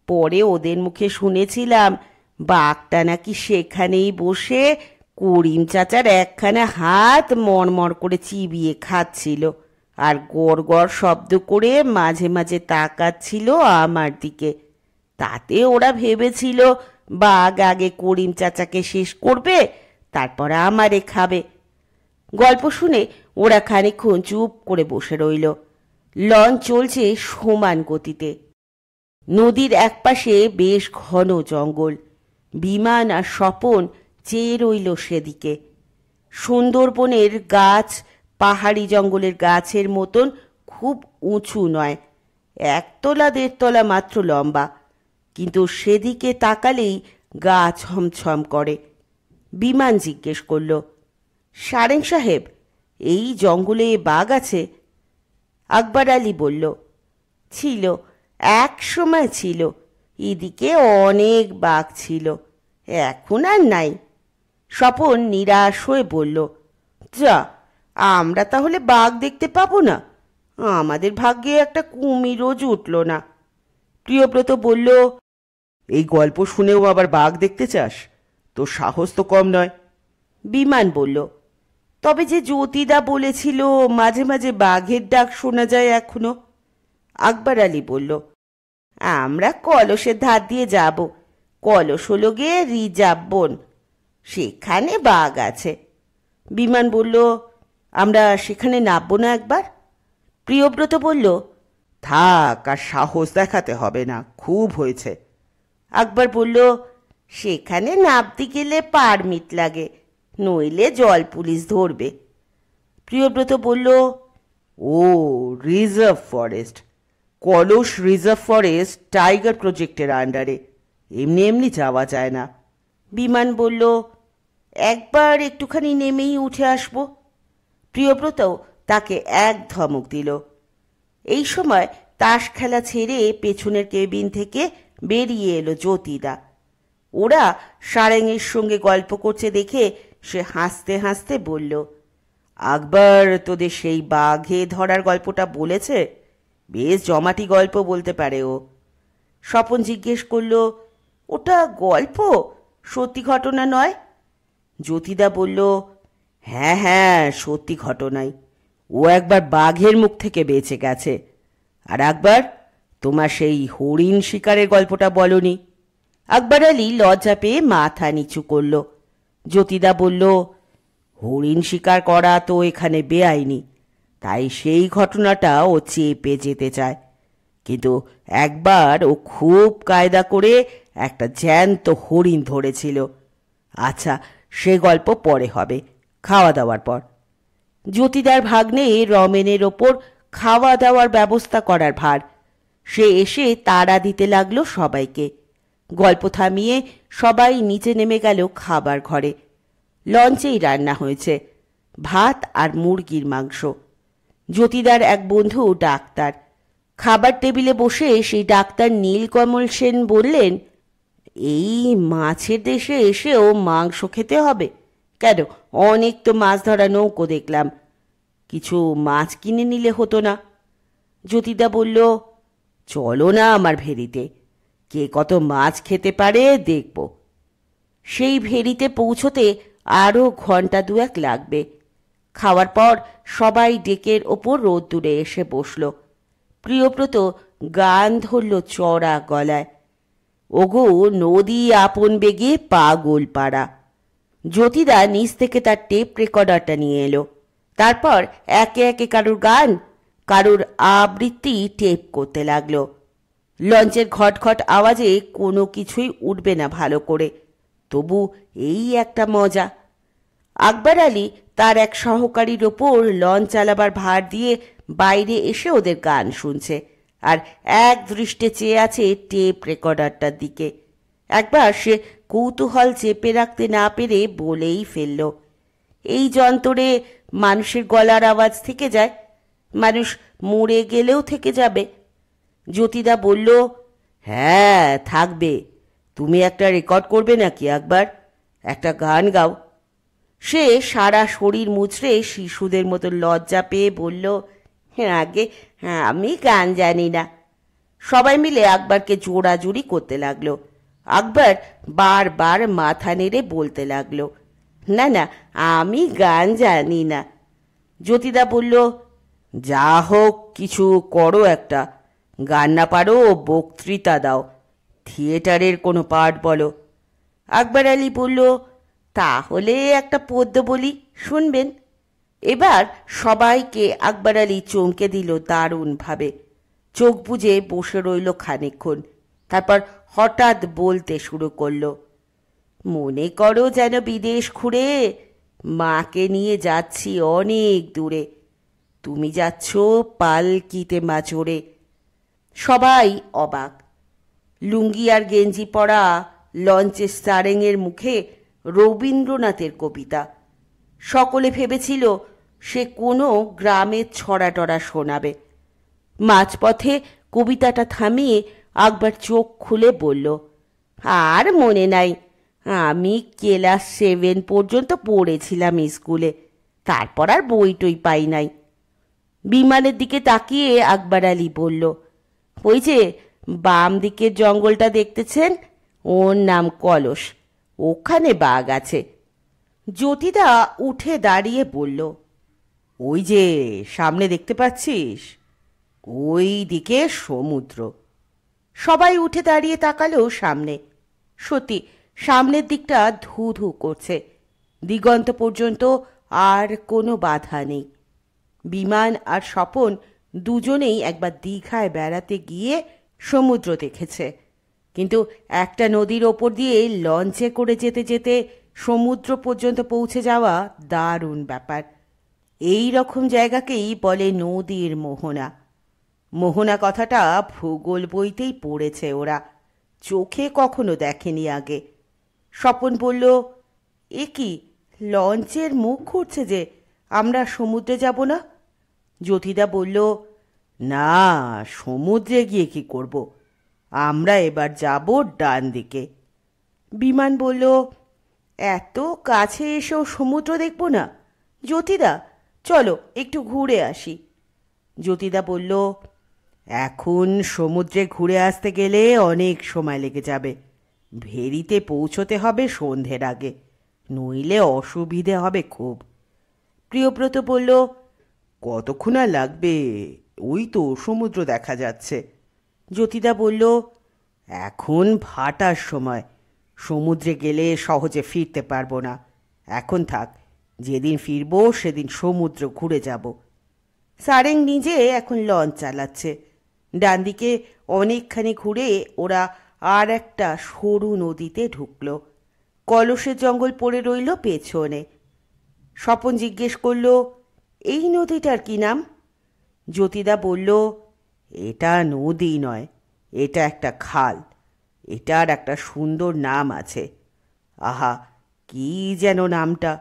পরে ওদের মুখে শুনেছিলাম বাঘটা নাকি সেখানেই বসে করিম চাচার একখানা হাত মড়মড় করে চিবিয়ে খাচ্ছিল, আর গড় গড় শব্দ করে মাঝে মাঝে তাকাচ্ছিল আমার দিকে। তাতে ওরা ভেবেছিল বাঘ আগে করিম চাচাকে শেষ করবে, তারপর আমারে খাবে। গল্প শুনে ওরা খানিকক্ষণ চুপ করে বসে রইল। লঞ্চ চলছে সমান গতিতে। নদীর একপাশে বেশ ঘন জঙ্গল। বিমান আর স্বপন চেয়ে রইল সেদিকে। সুন্দরবনের গাছ পাহাড়ি জঙ্গলের গাছের মতন খুব উঁচু নয়, 1-1.5 তলা মাত্র লম্বা, কিন্তু সেদিকে তাকালেই গা ছমছম করে। বিমান জিজ্ঞেস করল, সারেং সাহেব, এই জঙ্গলে বাঘ আছে? আকবর আলী বলল, ছিল, এক সময় ছিল। এদিকে অনেক বাঘ ছিল, এখন আর নাই। স্বপন নিরাশ হয়ে বলল, যা, আমরা তাহলে বাঘ দেখতে পাবো না? আমাদের ভাগ্যে একটা কুমিরও জুটল না। প্রিয়ব্রত বলল, এই গল্প শুনেও আবার বাঘ দেখতে চাস? তোর সাহস তো কম নয়। বিমান বলল, তবে যে জ্যোতিদা বলেছিল মাঝে মাঝে বাঘের ডাক শোনা যায় এখনো। আকবর আলী বলল, আমরা কলসের ধার দিয়ে যাব। কলস হলো গিয়ে রিজার্ভ বন, সেখানে বাঘ আছে। বিমান বলল, আমরা সেখানে নামবো না একবার? প্রিয়ব্রত বলল, থাক, আর সাহস দেখাতে হবে না, খুব হয়েছে। আকবর বলল, সেখানে নামতে গেলে পারমিট লাগে, নইলে জল পুলিশ ধরবে। প্রিয়ব্রত বলল, ও, রিজার্ভ ফরেস্ট। কলস রিজার্ভ ফরেস্ট টাইগার প্রজেক্টের আন্ডারে, এমনি এমনি যাওয়া যায় না। বিমান বলল, একবার একটুখানি নেমেই উঠে আসবো। প্রিয়ব্রত তাকে এক ধমক দিল। এই সময় তাস খেলা ছেড়ে পেছনের কেবিন থেকে বেরিয়ে এলো জ্যোতিদা। ওরা সারেংয়ের সঙ্গে গল্প করছে দেখে সে হাসতে হাসতে বলল, আকবর তোদের সেই বাঘে ধরার গল্পটা বলেছে? বেশ জমাটি গল্প বলতে পারে ও। স্বপন জিজ্ঞেস করল, ওটা গল্প, সত্যি ঘটনা নয়? জ্যোতিদা বলল, হ্যাঁ হ্যাঁ, সত্যি ঘটনাই। ও একবার বাঘের মুখ থেকে বেঁচে গেছে। আর একবার তোমার সেই হরিণ শিকারের গল্পটা বলনি? আকবর আলী লজ্জা পেয়ে মাথা নিচু করল। জ্যোতিদা বলল, হরিণ শিকার করা তো এখানে বেআইনি, তাই সেই ঘটনাটা ও চেপে যেতে চায়। কিন্তু একবার ও খুব কায়দা করে একটা জ্যান্ত হরিণ ধরেছিল। আচ্ছা, সে গল্প পরে হবে, খাওয়া দাওয়ার পর। জ্যোতিদার ভাগ্নে রমেনের ওপর খাওয়া দাওয়ার ব্যবস্থা করার ভার। সে এসে তাড়া দিতে লাগলো সবাইকে। গল্প থামিয়ে সবাই নিচে নেমে গেল খাবার ঘরে। লঞ্চেই রান্না হয়েছে, ভাত আর মুরগির মাংস। জ্যোতিদার এক বন্ধু ডাক্তার। খাবার টেবিলে বসে সেই ডাক্তার নীলকমল সেন বললেন, এই মাছের দেশে এসেও মাংস খেতে হবে কেন? অনেক তো মাছ ধরা নৌকো দেখলাম, কিছু মাছ কিনে নিলে হতো না? জ্যোতিদা বলল, চলো না আমার ভেরিতে, কে কত মাছ খেতে পারে দেখব। সেই ভেরিতে পৌঁছতে আরও ঘন্টা দুয়েক লাগবে। খাওয়ার পর সবাই ডেকের ওপর রোদ্দুরে এসে বসল। প্রিয়ব্রত গান ধরল চড়া গলায়, ওগো নদী আপন বেগে পাগল পাড়া। জ্যোতিদা নিচ থেকে তার টেপ রেকর্ডারটা নিয়ে এলো। তারপর একে একে কারুর গান, কারুর আবৃত্তি টেপ করতে লাগলো। লঞ্চের ঘটঘট আওয়াজে কোনো কিছুই উঠবে না ভালো করে, তবু এই একটা মজা। আকবর আলী তার এক সহকারীর ওপর লঞ্চ চালাবার ভার দিয়ে বাইরে এসে ওদের গান শুনছে, আর এক দৃষ্টে চেয়ে আছে টেপ রেকর্ডারটার দিকে। একবার সে কৌতূহল চেপে রাখতে না পেরে বলেই ফেলল, এই যন্ত্রে মানুষের গলার আওয়াজ থেকে যায়, মানুষ মরে গেলেও থেকে যাবে। জ্যোতিদা বলল, হ্যাঁ থাকবে, তুমি একটা রেকর্ড করবে নাকি আকবর? একটা গান গাও। সে সারা শরীর মুচড়ে শিশুদের মতো লজ্জা পেয়ে বলল, আগে আমি গান জানি না। সবাই মিলে আকবরকে জোড়াজুড়ি করতে লাগলো। আকবর বারবার মাথা নেড়ে বলতে লাগলো, না না আমি গান জানি না। জ্যোতিদা বলল, যা হোক কিছু করো একটা, গান না পারো বক্তৃতা দাও, থিয়েটারের কোনো পার্ট বলো। আকবর আলী বলল, তাহলে একটা পদ্য বলি, শুনবেন? এবার সবাইকে আকবর আলী চমকে দিল দারুণভাবে। চোখ বুজে বসে রইল খানিকক্ষণ, তারপর হঠাৎ বলতে শুরু করলো, মনে করো যেন বিদেশ ঘুরে মাকে নিয়ে যাচ্ছি অনেক দূরে, তুমি যাচ্ছ পালকিতে মাচড়ে। সবাই অবাক। লুঙ্গি আর গেঞ্জি পরা লঞ্চের সারেংয়ের মুখে রবীন্দ্রনাথের কবিতা। সকলে ভেবেছিল সে কোনো গ্রামের ছড়াটড়া শোনাবে। মাঝপথে কবিতাটা থামিয়ে আকবর চোখ খুলে বলল, আর মনে নাই, আমি ক্লাস 7 পর্যন্ত পড়েছিলাম স্কুলে, তারপর আর বই টই পাই নাই। বিমানের দিকে তাকিয়ে আকবর আলী বলল, ওই যে বাম দিকের জঙ্গলটা দেখতেছেন, ওর নাম কলস, ওখানে বাঘ আছে। জ্যোতিদা উঠে দাঁড়িয়ে বলল, ওই যে সামনে দেখতে পাচ্ছিস, ওই দিকে সমুদ্র। সবাই উঠে দাঁড়িয়ে তাকালো সামনে। সত্যি সামনের দিকটা ধু ধু করছে, দিগন্ত পর্যন্ত আর কোনো বাধা নেই। বিমান আর স্বপন দুজনেই একবার দীঘায় বেড়াতে গিয়ে সমুদ্র দেখেছে, কিন্তু একটা নদীর ওপর দিয়ে লঞ্চে করে যেতে যেতে সমুদ্র পর্যন্ত পৌঁছে যাওয়া দারুণ ব্যাপার। এই রকম জায়গাকেই বলে নদীর মোহনা। মোহনা কথাটা ভূগোল বইতেই পড়েছে ওরা, চোখে কখনো দেখেনি আগে। স্বপন বলল, এ কি, লঞ্চের মুখ ঘুরছে যে, আমরা সমুদ্রে যাব না? জ্যোতিদা বলল, না, সমুদ্রে গিয়ে কি করব, আমরা এবার যাব ডান দিকে। বিমান বলল, এত কাছে এসেও সমুদ্র দেখব না? জ্যোতিদা চলো একটু ঘুরে আসি। জ্যোতিদা বলল, এখন সমুদ্রে ঘুরে আসতে গেলে অনেক সময় লেগে যাবে, ভেরিতে পৌঁছতে হবে সন্ধ্যের আগে, নইলে অসুবিধে হবে খুব। প্রিয়ব্রত বলল, কতক্ষণ আর লাগবে, ওই তো সমুদ্র দেখা যাচ্ছে। জ্যোতিদা বলল, এখন ভাটার সময়, সমুদ্রে গেলে সহজে ফিরতে পারবো না, এখন থাক, যেদিন ফিরবো সেদিন সমুদ্র ঘুরে যাব। সারেং নিজে এখন লঞ্চ চালাচ্ছে। ডান দিকে অনেকখানি ঘুরে ওরা আর একটা সরু নদীতে ঢুকল। কলসের জঙ্গল পড়ে রইল পেছনে। স্বপন জিজ্ঞেস করল, এই নদীটার কি নাম? জ্যোতিদা বলল, এটা নদী নয়, এটা একটা খাল, এটার একটা সুন্দর নাম আছে। আহা, কি যেন নামটা?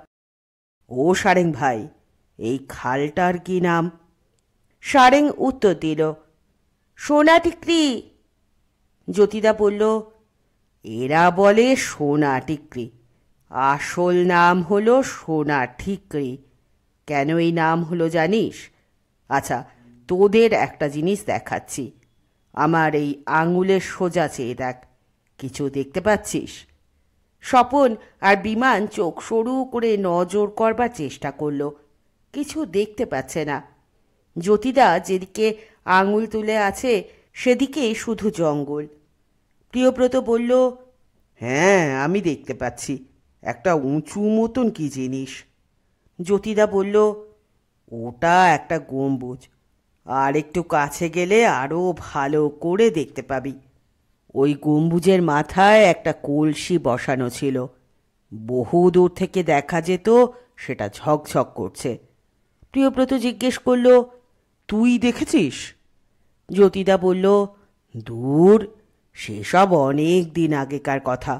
ও সারেং ভাই, এই খালটার কি নাম? সারেং উত্তর দিল, সোনা টিকরি। জ্যোতিদা বলল, এরা বলে সোনা টিকরি, আসল নাম হলো সোনা ঠিকরি। কেন এই নাম হলো জানিস? আচ্ছা, তোদের একটা জিনিস দেখাচ্ছি। আমার এই আঙুলের সোজা চেয়ে দেখ, কিছু দেখতে পাচ্ছিস? স্বপন আর বিমান চোখ সরু করে নজর করবার চেষ্টা করলো, কিছু দেখতে পাচ্ছে না। জ্যোতিদা যেদিকে আঙুল তুলে আছে সেদিকেই শুধু জঙ্গল। প্রিয়ব্রত বলল, হ্যাঁ, আমি দেখতে পাচ্ছি একটা উঁচু মতন কি জিনিস। জ্যোতিদা বলল, ওটা একটা গম্বুজ, আর একটু কাছে গেলে আরও ভালো করে দেখতে পাবি। ওই গম্বুজের মাথায় একটা কলসি বসানো ছিল, বহু দূর থেকে দেখা যেত সেটা ঝকঝক করছে। প্রিয়ব্রত জিজ্ঞেস করল, তুই দেখেছিস? জ্যোতিদা বলল, দূর, সেসব অনেক দিন আগেকার কথা।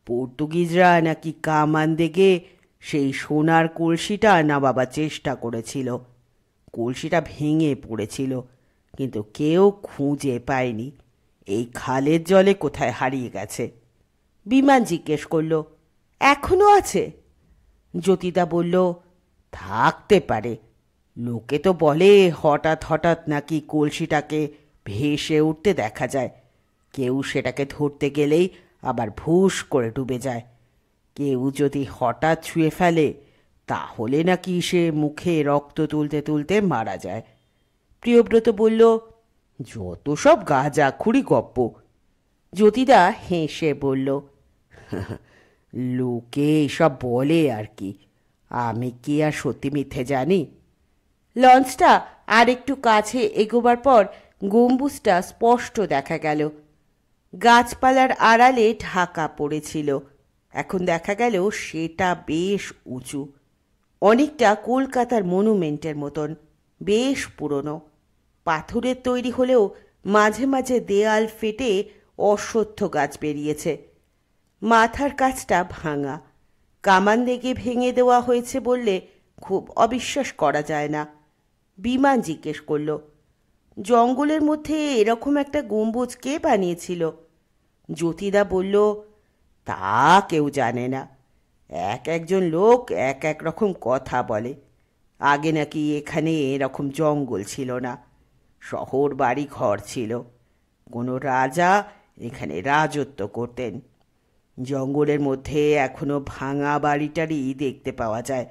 পর্তুগিজরা নাকি কামান দেগে সেই সোনার কলসিটা নামাবার চেষ্টা করেছিল। কলসিটা ভেঙে পড়েছিল, কিন্তু কেউ খুঁজে পায়নি। এই খালের জলে কোথায় হারিয়ে গেছে। বিমান জিজ্ঞেস করল, এখনো আছে? জ্যোতিদা বলল, থাকতে পারে। লোকে তো বলে হঠাৎ হঠাৎ নাকি কলসিটাকে ভেসে উঠতে দেখা যায়। কেউ সেটাকে ধরতে গেলেই আবার ভুস করে ডুবে যায়। কেউ যদি হঠাৎ ছুঁয়ে ফেলে তাহলে নাকি সে মুখে রক্ত তুলতে তুলতে মারা যায়। প্রিয়ব্রত বলল, যত সব গাঁজাখুরি গপ্প। জ্যোতিদা হেসে বলল, লোকে এসব বলে আর কি, আমি কি আর সত্যি মিথ্যে জানি? লঞ্চটা আর একটু কাছে এগোবার পর গম্বুজটা স্পষ্ট দেখা গেল। গাছপালার আড়ালে ঢাকা পড়েছিল। এখন দেখা গেল সেটা বেশ উঁচু, অনেকটা কলকাতার মনুমেন্টের মতন, বেশ পুরনো। পাথরের তৈরি হলেও মাঝে মাঝে দেয়াল ফেটে অশ্বত্থ গাছ বেরিয়েছে। মাথার কাছটা ভাঙা, কামান দেগে ভেঙে দেওয়া হয়েছে বললে খুব অবিশ্বাস করা যায় না। বিমান জিজ্ঞেস করল, জঙ্গলের মধ্যে এরকম একটা গম্বুজ কে বানিয়েছিল? জ্যোতিদা বলল, তা কেউ জানে না। এক একজন লোক এক এক রকম কথা বলে। আগে নাকি এখানে এরকম জঙ্গল ছিল না, শহর বাড়ি ঘর ছিল। কোনো রাজা এখানে রাজত্ব করতেন। জঙ্গলের মধ্যে এখনো ভাঙা বাড়িটারই দেখতে পাওয়া যায়।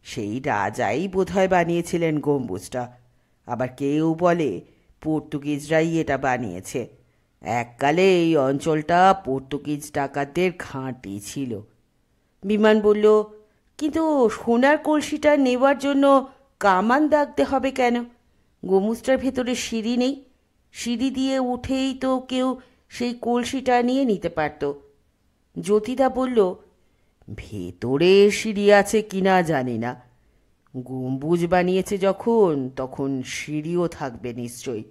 সেই রাজাই বোধহয় বানিয়েছিলেন গম্বুজটা। আবার কেউ বলে পর্তুগিজরাই এটা বানিয়েছে। এককালে এই অঞ্চলটা পর্তুগিজ ডাকাতদের ঘাঁটি ছিল। বিমান বলল, কিন্তু সোনার কলসিটা নেবার জন্য কামান দাগতে হবে কেন? গম্বুজটার ভেতরে সিঁড়ি নেই, সিঁড়ি দিয়ে উঠেই তো কেউ সেই কলসিটা নিয়ে নিতে পারত। জ্যোতিদা বলল, ভেতরে সিঁড়ি আছে কিনা জানি না। গম্বুজ বানিয়েছে যখন, তখন সিঁড়িও থাকবে নিশ্চয়ই,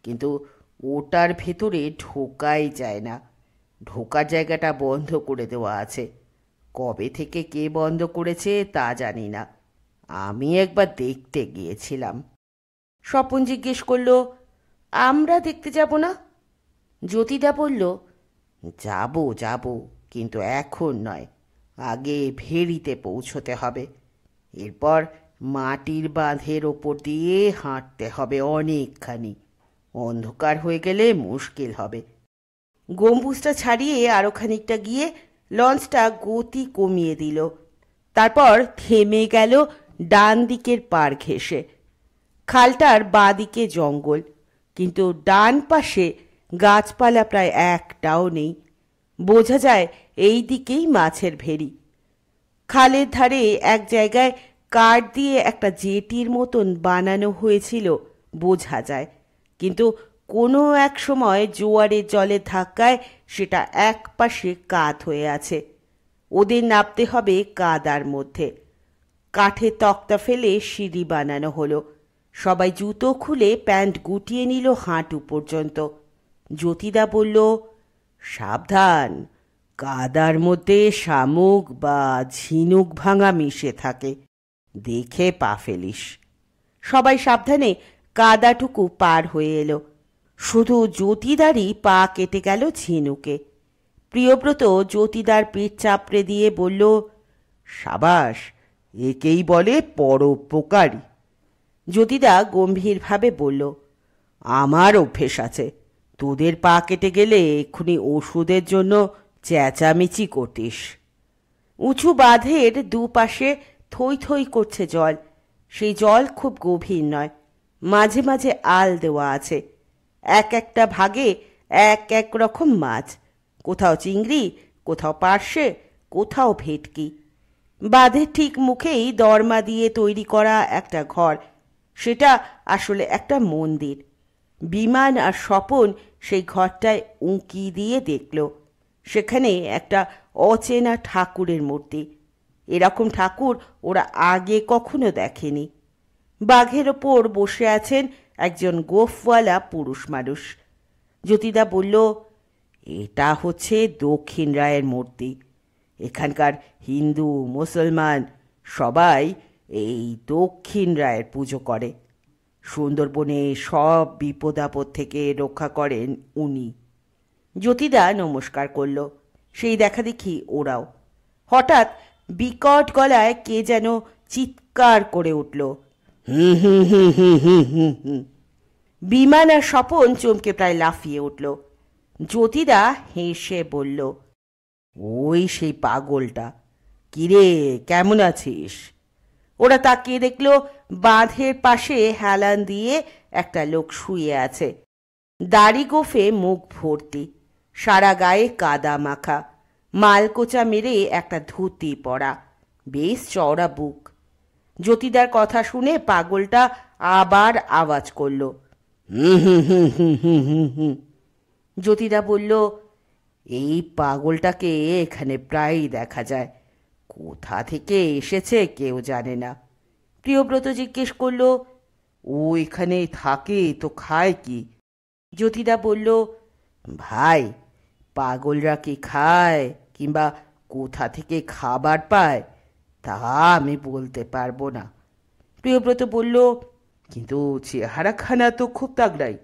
কিন্তু ওটার ভেতরে ঢোকাই যায় না। ঢোকার জায়গাটা বন্ধ করে দেওয়া আছে। কবে থেকে কে বন্ধ করেছে তা জানি না। আমি একবার দেখতে গিয়েছিলাম। স্বপন জিজ্ঞেস করল, আমরা দেখতে যাব না? জ্যোতিদা বলল, যাব যাব, কিন্তু এখন নয়। আগে ভেড়িতে পৌঁছতে হবে। এরপর মাটির বাঁধের ওপর দিয়ে হাঁটতে হবে অনেকখানি। অন্ধকার হয়ে গেলে মুশকিল হবে। গম্বুজটা ছাড়িয়ে আরো খানিকটা গিয়ে লঞ্চটা গতি কমিয়ে দিল। তারপর থেমে গেল ডান দিকের পাড় ঘেঁষে। খালটার বাঁ দিকে জঙ্গল, কিন্তু ডান পাশে গাছপালা প্রায় একটাও নেই। বোঝা যায় এই দিকেই মাছের ভেড়ি। খালের ধারে এক জায়গায় কাঠ দিয়ে একটা জেটির মতন বানানো হয়েছিল বোঝা যায়, কিন্তু কোনো এক সময় জোয়ারের জলের ধাক্কায় সেটা এক পাশে কাত হয়ে আছে। ওদের নামতে হবে কাদার মধ্যে। কাঠের তক্তা ফেলে সিঁড়ি বানানো হলো। সবাই জুতো খুলে প্যান্ট গুটিয়ে নিল হাঁটু পর্যন্ত। জ্যোতিদা বলল, সাবধান, কাদার মধ্যে শামুক বা ঝিনুক ভাঙা মিশে থাকে, দেখে পা ফেলিস। সবাই সাবধানে কাদাটুকু পার হয়ে এলো। শুধু জ্যোতিদারই পা কেটে গেল ঝিনুকে। প্রিয়ব্রত জ্যোতিদার পিঠ চাপড়ে দিয়ে বলল, সাবাস, একেই বলে পরোপকারী। জ্যোতিদা গম্ভীরভাবে বলল, আমার অভ্যেস আছে, তোদের পা কেটে গেলে এক্ষুনি ওষুধের জন্য চেঁচামেচি করতিস। উঁচু বাঁধের দুপাশে থই থই করছে জল। সেই জল খুব গভীর নয়, মাঝে মাঝে আল দেওয়া আছে। এক একটা ভাগে এক এক রকম মাছ, কোথাও চিংড়ি, কোথাও পার্শে, কোথাও ভেটকি। বাঁধের ঠিক মুখেই দরমা দিয়ে তৈরি করা একটা ঘর, সেটা আসলে একটা মন্দির। বিমান আর স্বপন সেই ঘরটায় উঁকি দিয়ে দেখল, সেখানে একটা অচেনা ঠাকুরের মূর্তি। এরকম ঠাকুর ওরা আগে কখনো দেখেনি। বাঘের ওপর বসে আছেন একজন গোফওয়ালা পুরুষ মানুষ। জ্যোতিদা বলল, এটা হচ্ছে দক্ষিণ রায়ের মূর্তি। এখানকার হিন্দু মুসলমান সবাই এই দক্ষিণ রায়ের পুজো করে। সুন্দরবনে সব বিপদ আপদ থেকে রক্ষা করেন উনি। জ্যোতিদা নমস্কার করল। সেই দেখা দেখি ওরাও। হঠাৎ বিকট গলায় কে যেন চিৎকার করে উঠল, হুম হুম হুম হুম হুম হুম হুম। বিমান আর স্বপন চমকে প্রায় লাফিয়ে উঠল। জ্যোতিদা হেসে বলল, ওই সেই পাগলটা। কিরে, কেমন আছিস? ওরা তাকিয়ে দেখল বাঁধের পাশে হেলান দিয়ে একটা লোক শুয়ে আছে। দাড়ি গোফে মুখ ভর্তি, সারা গায়ে কাদা মাখা, মালকোচা মেরে একটা ধুতি পরা, বেশ চওড়া বুক। জ্যোতিদার কথা শুনে পাগলটা আবার আওয়াজ করল, হুম হুম হুম হুম হুম হুম হুম। জ্যোতিদা বলল, এই পাগলটাকে এখানে প্রায়ই দেখা যায়। কোথা থেকে এসেছে কেউ জানে না। প্রিয়ব্রত জিজ্ঞেস করল, ও এখানে থাকে তো খায় কি? জ্যোতিদা বলল, ভাই, পাগলরা কি খায় কিংবা কোথা থেকে খাবার পায় তা আমি বলতে পারবো না। প্রিয়ব্রত বলল, কিন্তু চেহারাখানা তো খুব তাগড়াই।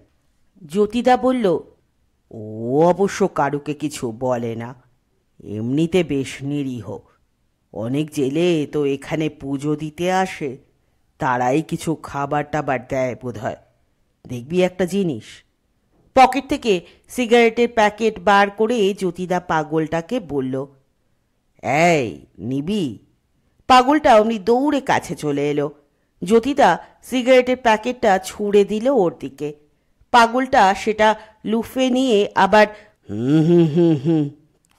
জ্যোতিদা বলল, ও অবশ্য কারুকে কিছু বলে না, এমনিতে বেশ নিরীহ। অনেক জেলে তো এখানে পুজো দিতে আসে, তারাই কিছু খাবার টাবার দেয় বোধ হয়। দেখবি একটা জিনিস। পকেট থেকে সিগারেটের প্যাকেট বার করে জ্যোতিদা পাগলটাকে বলল, এই নিবি? পাগলটা অমনি দৌড়ে কাছে চলে এলো। জ্যোতিদা সিগারেটের প্যাকেটটা ছুঁড়ে দিল ওর দিকে। পাগলটা সেটা লুফে নিয়ে আবার হুম হুম হুম হুম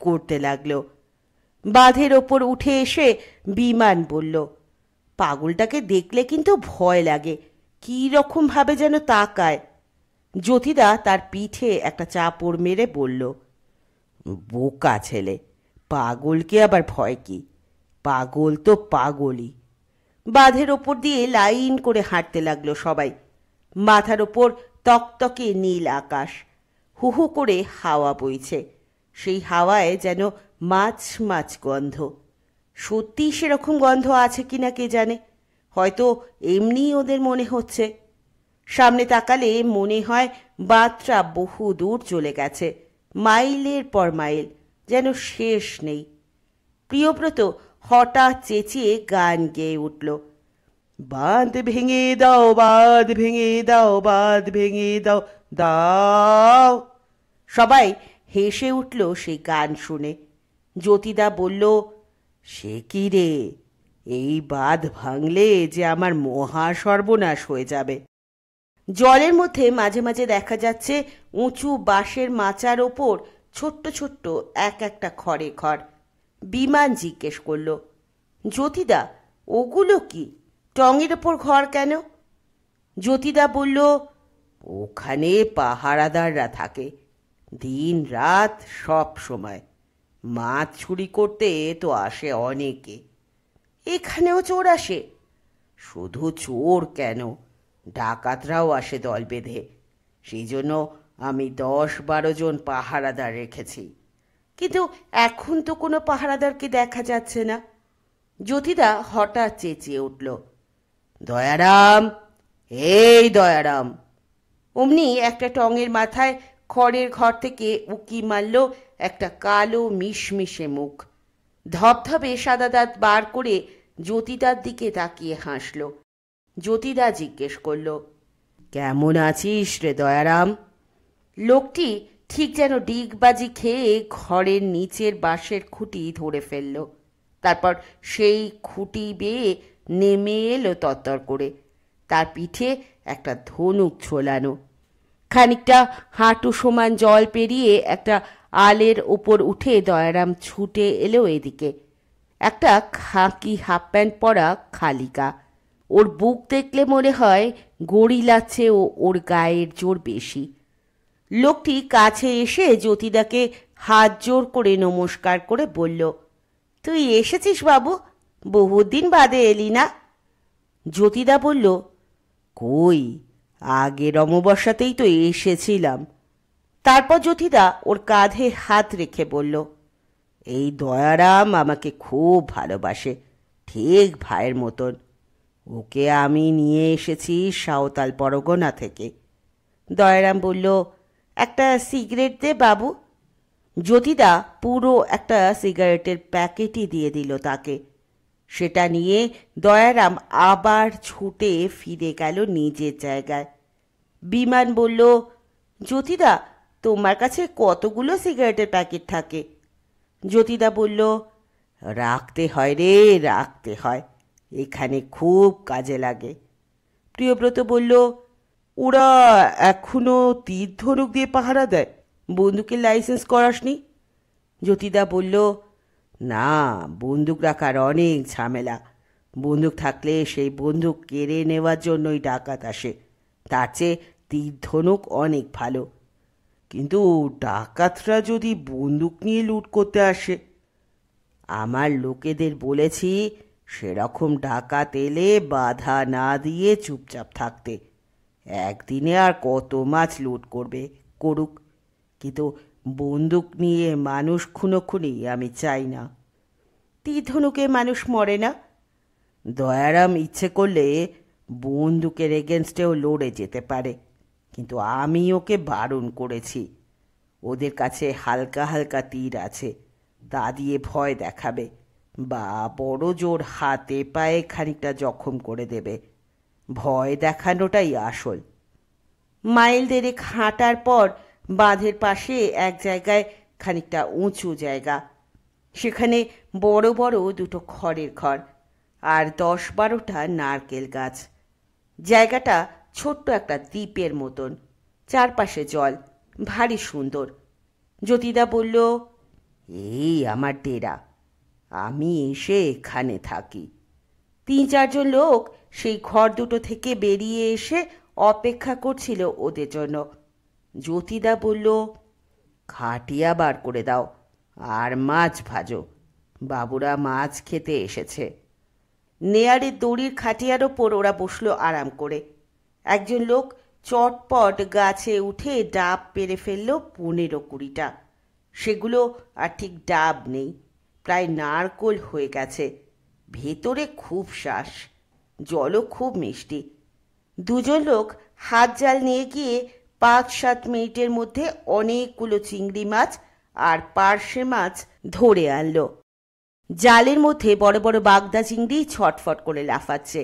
করতে লাগলো। বাঁধের ওপর উঠে এসে বিমান বলল, পাগলটাকে দেখলে কিন্তু ভয় লাগে, কী রকম ভাবে যেন তাকায়। জ্যোতিদা তার পিঠে একটা চাপড় মেরে বলল, বোকা ছেলে, পাগলকে আবার ভয় কি? পাগল তো পাগলই। বাঁধের ওপর দিয়ে লাইন করে হাঁটতে লাগলো সবাই। মাথার ওপর তকতকে নীল আকাশ, হু হু করে হাওয়া বইছে। সেই হাওয়ায় যেন মাছ মাছ গন্ধ। সত্যি সেরকম গন্ধ আছে কিনা কে জানে, হয়তো এমনিই ওদের মনে হচ্ছে। সামনে তাকালে মনে হয় বাঁধটা বহু দূর চলে গেছে, মাইলের পর মাইল, যেন শেষ নেই। প্রিয়ব্রত হঠাৎ চেঁচিয়ে গান গেয়ে উঠল, বাঁধ ভেঙে দাও, বাঁধ ভেঙে দাও, বাঁধ ভেঙে দাও দাও। সবাই হেসে উঠল সেই গান শুনে। জ্যোতিদা বলল, সে কি রে, এই বাঁধ ভাঙলে যে আমার মহা সর্বনাশ হয়ে যাবে। জলের মধ্যে মাঝে মাঝে দেখা যাচ্ছে উঁচু বাঁশের মাচার ওপর ছোট্ট ছোট্ট এক একটা খড়ে ঘর। বিমান জিজ্ঞেস করল, জ্যোতিদা, ওগুলো কি, টঙের ওপর ঘর কেন? জ্যোতিদা বলল, ওখানে পাহারাদাররা থাকে, দিন রাত সব সময়। মাছ চুরি করতে তো আসে অনেকে। এখানেও চোর আসে? শুধু চোর কেন, ডাকাতরাও আসে দল বেঁধে। সেই জন্য আমি 10-12 জন পাহারাদার রেখেছি, কিন্তু এখন তো কোনো পাহারাদারকে দেখা যাচ্ছে না। জ্যোতিদা হঠাৎ চেঁচিয়ে উঠল, দয়ারাম, এই দয়ারাম। অমনি একটা টঙের মাথায় খড়ের ঘর থেকে উকি মারল একটা কালো মিশমিশে মুখ। ধবধবে সাদা দাঁত বার করে জ্যোতিদার দিকে তাকিয়ে হাসল। জ্যোতিদা জিজ্ঞেস করল, কেমন আছিস রে দয়ারাম? লোকটি ঠিক যেন ডিগবাজি খেয়ে ঘরের নিচের বাঁশের খুঁটি ধরে ফেলল। তারপর সেই খুঁটি বেয়ে নেমে এলো তত্তর করে। তার পিঠে একটা ধনুক ঝোলানো। খানিকটা হাঁটু সমান জল পেরিয়ে একটা আলের ওপর উঠে দয়ারাম ছুটে এলো এদিকে। একটা খাকি হাফ প্যান্ট পরা খালিকা। ওর বুক দেখলে মনে হয় গরিলার চেয়েও ওর গায়ের জোর বেশি। লোকটি কাছে এসে জ্যোতিদাকে হাত জোর করে নমস্কার করে বলল, তুই এসেছিস বাবু? বহুদিন বাদে এলি না? জ্যোতিদা বলল, কই, আগের অমাবস্যাতেই তো এসেছিলাম। তারপর জ্যোতিদা ওর কাঁধে হাত রেখে বলল, এই দয়ারাম আমাকে খুব ভালোবাসে, ঠিক ভাইয়ের মতন। ওকে আমি নিয়ে এসেছি সাঁওতাল পরগনা থেকে। দয়ারাম বলল, একটা সিগারেট দে বাবু। জ্যোতিদা পুরো একটা সিগারেটের প্যাকেটই দিয়ে দিল তাকে। সেটা নিয়ে দয়ারাম আবার ছুটে ফিরে গেল নিজের জায়গায়। বিমান বলল, জ্যোতিদা, তোমার কাছে কতগুলো সিগারেটের প্যাকেট থাকে? জ্যোতিদা বলল, রাখতে হয় রে, রাখতে হয়, এখানে খুব কাজে লাগে। প্রিয়ব্রত বলল, ওরা এখনো তীর ধনুক দিয়ে পাহারা দেয়? বন্দুকের লাইসেন্স করাসনি? জ্যোতিদা বলল, না, বন্দুক রাখার অনেক ঝামেলা। বন্দুক থাকলে সেই বন্দুক কেড়ে নেওয়ার জন্যই ডাকাত আসে। তার চেয়ে তীর ধনুক অনেক ভালো। কিন্তু ডাকাতরা যদি বন্দুক নিয়ে লুট করতে আসে? আমার লোকেদের বলেছি সেরকম ডাকাত এলে বাধা না দিয়ে চুপচাপ থাকতে। একদিনে আর কত মাছ লুট করবে, করুক, কিন্তু বন্দুক নিয়ে মানুষ খুনোখুনি আমি চাই না। তীর ধনুকে মানুষ মরে না? দয়ারাম ইচ্ছে করলে বন্দুকের এগেনস্টেও লড়ে যেতে পারে, কিন্তু আমি ওকে বারণ করেছি। ওদের কাছে হালকা হালকা তীর আছে, তা দিয়ে ভয় দেখাবে বা বড় জোর হাতে পায়ে খানিকটা জখম করে দেবে। ভয় দেখানোটাই আসল। মাইল দেড়েক হাঁটার পর বাঁধের পাশে এক জায়গায় খানিকটা উঁচু জায়গা। সেখানে বড় বড় দুটো খড়ের ঘর আর 10-12টা নারকেল গাছ। জায়গাটা ছোট্ট একটা দ্বীপের মতন, চারপাশে জল, ভারী সুন্দর। জ্যোতিদা বলল, এই আমার ডেরা, আমি এসে এখানে থাকি। 3-4জন লোক সেই ঘর দুটো থেকে বেরিয়ে এসে অপেক্ষা করছিল ওদের জন্য। জ্যোতিদা বলল, খাটিয়া বার করে দাও আর মাছ ভাজো, বাবুরা মাছ খেতে এসেছে। নেয়ারের দড়ির খাটিয়ার ওপর ওরা বসলো আরাম করে। একজন লোক চটপট গাছে উঠে ডাব পেরে ফেলল 15-20টা। সেগুলো আর ঠিক ডাব নেই, প্রায় নারকোল হয়ে গেছে। ভেতরে খুব শ্বাস, জলও খুব মিষ্টি। দুজন লোক হাত জাল নিয়ে গিয়ে 5-7 মিনিটের মধ্যে অনেকগুলো চিংড়ি মাছ আর পার্শে মাছ ধরে আনলো। জালের মধ্যে বড় বড় বাগদা চিংড়ি ছটফট করে লাফাচ্ছে।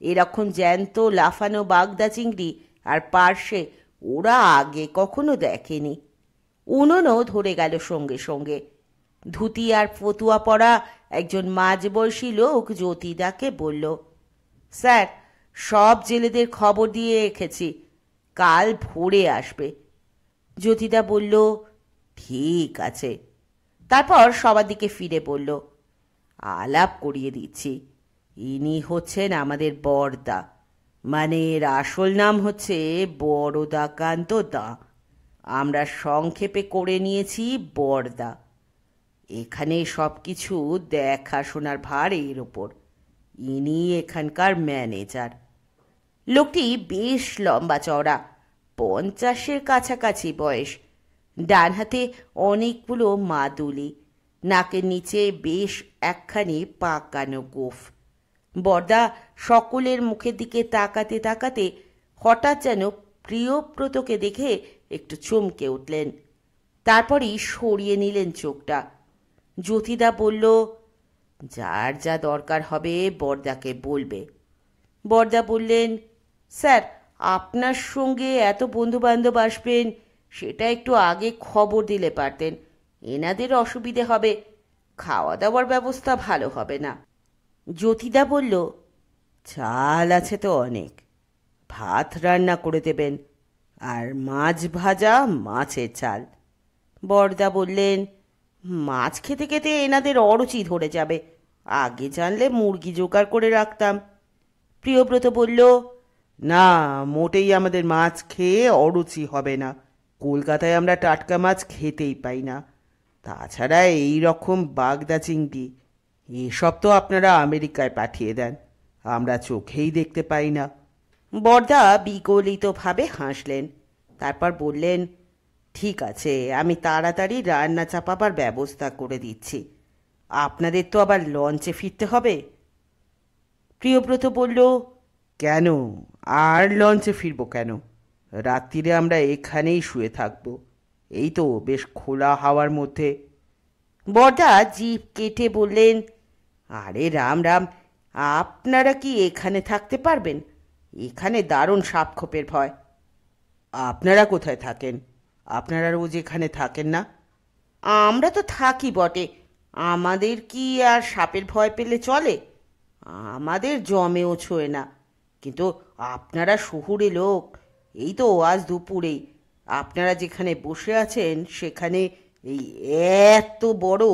এরকম জ্যান্ত লাফানো বাগদা চিংড়ি আর পার্শে ওরা আগে কখনো দেখেনি। উনুনও ধরে গেল সঙ্গে সঙ্গে। ধুতি আর ফতুয়া পরা একজন মাঝবয়সী লোক জ্যোতিদাকে বলল, স্যার, সব জেলেদের খবর দিয়ে রেখেছি, কাল ভোরে আসবে। জ্যোতিদা বলল, ঠিক আছে। তারপর সবার দিকে ফিরে বলল, আলাপ করিয়ে দিচ্ছি, ইনি হচ্ছেন আমাদের বড়দা, মানে এর আসল নাম হচ্ছে বড়দাকান্ত দা। আমরা সংক্ষেপে করে নিয়েছি বড়দা। এখানে সব কিছু দেখাশোনার ভার এর ওপর। ইনি এখানকার ম্যানেজার। লোকটি বেশ লম্বা চওড়া, 50-এর কাছাকাছি বয়স। ডান হাতে অনেকগুলো মাদুলি, নাকের নিচে বেশ একখানি পাকানো গোঁফ। বড়দা সকলের মুখের দিকে তাকাতে তাকাতে হঠাৎ যেন প্রিয়ব্রতকে দেখে একটু চমকে উঠলেন। তারপরই সরিয়ে নিলেন চোখটা। জ্যোতিদা বলল, যার যা দরকার হবে বড়দাকে বলবে। বরদা বললেন, স্যার, আপনার সঙ্গে এত বন্ধুবান্ধব আসবেন সেটা একটু আগে খবর দিলে পারতেন। এনাদের অসুবিধে হবে, খাওয়া দাওয়ার ব্যবস্থা ভালো হবে না। জ্যোতিদা বলল, চাল আছে তো অনেক, ভাত রান্না করে দেবেন, আর মাছ ভাজা, মাছের চাল। বরদা বললেন, মাছ খেতে খেতে এনাদের অরুচি ধরে যাবে, আগে জানলে মুরগি জোগাড় করে রাখতাম। প্রিয়ব্রত বলল, না, মোটেই আমাদের মাছ খেয়ে অরুচি হবে না। কলকাতায় আমরা টাটকা মাছ খেতেই পাই না। তাছাড়া এই রকম বাগদা চিংড়ি এসব তো আপনারা আমেরিকায় পাঠিয়ে দেন, আমরা চোখেই দেখতে পাই না। বরদা বিগলিতভাবে হাসলেন। তারপর বললেন, ঠিক আছে, আমি তাড়াতাড়ি রান্না চাপাবার ব্যবস্থা করে দিচ্ছি। আপনাদের তো আবার লঞ্চে ফিরতে হবে। প্রিয়ব্রত বলল, কেন? আর লঞ্চে ফিরবো কেন? রাত্রিরে আমরা এখানেই শুয়ে থাকবো, এই তো বেশ খোলা হাওয়ার মধ্যে। বরদা জিভ কেটে বললেন, আরে রাম রাম, আপনারা কি এখানে থাকতে পারবেন? এখানে দারুণ সাপখোপের ভয়। আপনারা কোথায় থাকেন? আপনারা রোজ এখানে থাকেন না? আমরা তো থাকি বটে, আমাদের কি আর সাপের ভয় পেলে চলে? আমাদের জমেও ছোঁয় না। কিন্তু আপনারা শহুরে লোক, এই তো আজ দুপুরেই আপনারা যেখানে বসে আছেন সেখানে এই এত বড়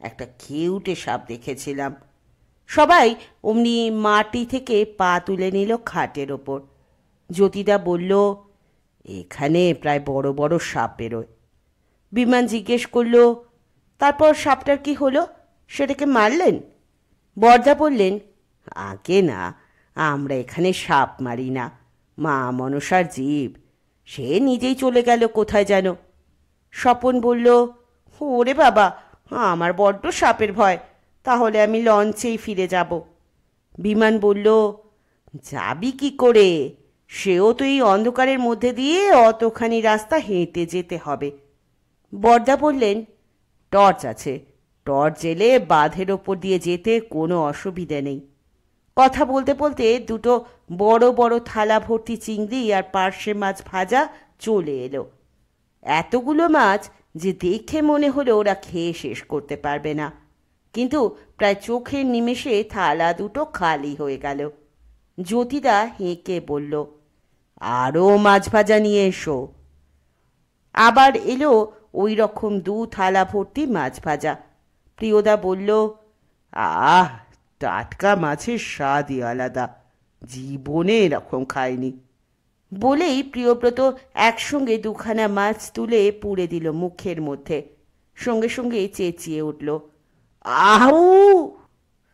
একটা খেউটে সাপ দেখেছিলাম। সবাই অমনি মাটি থেকে পা তুলে নিল খাটের ওপর। জ্যোতিদা বলল, এখানে প্রায় বড় বড় সাপ বেরোয়। বিমান জিজ্ঞেস করল, তারপর সাপটার কি হলো? সেটাকে মারলেন? বরদা বললেন, আগে না, আমরা এখানে সাপ মারি না, মা মনসার জীব, সে নিজেই চলে গেল কোথায় যেন। স্বপন বলল, ওরে বাবা, আমার বড্ড সাপের ভয়, তাহলে আমি লঞ্চেই ফিরে যাব। বিমান বলল, যাবি কি করে? সেও তো এই অন্ধকারের মধ্যে দিয়ে অতখানি রাস্তা হেঁটে যেতে হবে। বরদা বললেন, টর্চ আছে, টর্চ জেলে বাঁধের ওপর দিয়ে যেতে কোনো অসুবিধে নেই। কথা বলতে বলতে দুটো বড় বড় থালা ভর্তি চিংড়ি আর পার্শে মাছ ভাজা চলে এলো। এতগুলো মাছ যে দেখে মনে হলো ওরা খেয়ে শেষ করতে পারবে না, কিন্তু প্রায় চোখের নিমেষে থালা দুটো খালি হয়ে গেল। জ্যোতিদা হেঁকে বলল, আরও মাছ ভাজা নিয়ে এসো। আবার এলো ওই রকম 2 থালা ভর্তি মাছ ভাজা। প্রিয়দা বলল, আহ, টাটকা মাছের স্বাদই আলাদা, জীবনে এরকম খাইনি। বলেই প্রিয়ব্রত একসঙ্গে 2খানা মাছ তুলে পুড়ে দিল মুখের মধ্যে। সঙ্গে সঙ্গে চেঁচিয়ে উঠল, আহু!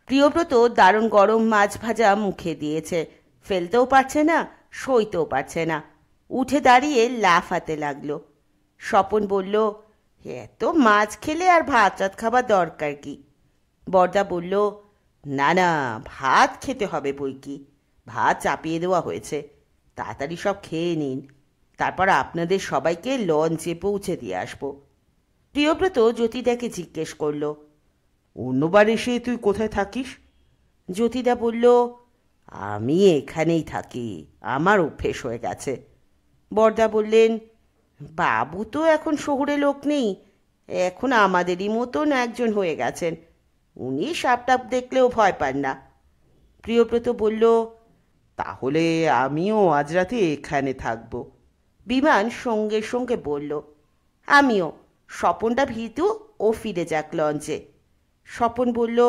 প্রিয়ব্রত দারুণ গরম মাছ ভাজা মুখে দিয়েছে, ফেলতেও পারছে না, সইতেও পারছে না। উঠে দাঁড়িয়ে লাফাতে লাগলো। স্বপন বলল, এত মাছ খেলে আর ভাত রাত খাবার দরকার কি? বরদা বলল, না না, ভাত খেতে হবে বই কি, ভাত চাপিয়ে দেওয়া হয়েছে, তাড়াতাড়ি সব খেয়ে নিন, তারপর আপনাদের সবাইকে লঞ্চে পৌঁছে দিয়ে আসবো। প্রিয়ব্রত জ্যোতিদাকে জিজ্ঞেস করল, অন্যবার এসে তুই কোথায় থাকিস? জ্যোতিদা বলল, আমি এখানেই থাকি, আমার অভ্যেস হয়ে গেছে। বরদা বললেন, বাবু তো এখন শহুরে লোক নেই, এখন আমাদেরই মতন একজন হয়ে গেছেন, উনি সাপটাপ দেখলেও ভয় পান না। প্রিয়ব্রত বলল, তাহলে আমিও আজ রাতে এখানে থাকবো। বিমান সঙ্গে সঙ্গে বলল, আমিও। স্বপনটা ভীতু, ও ফিরে যাক লঞ্চে। স্বপন বলল,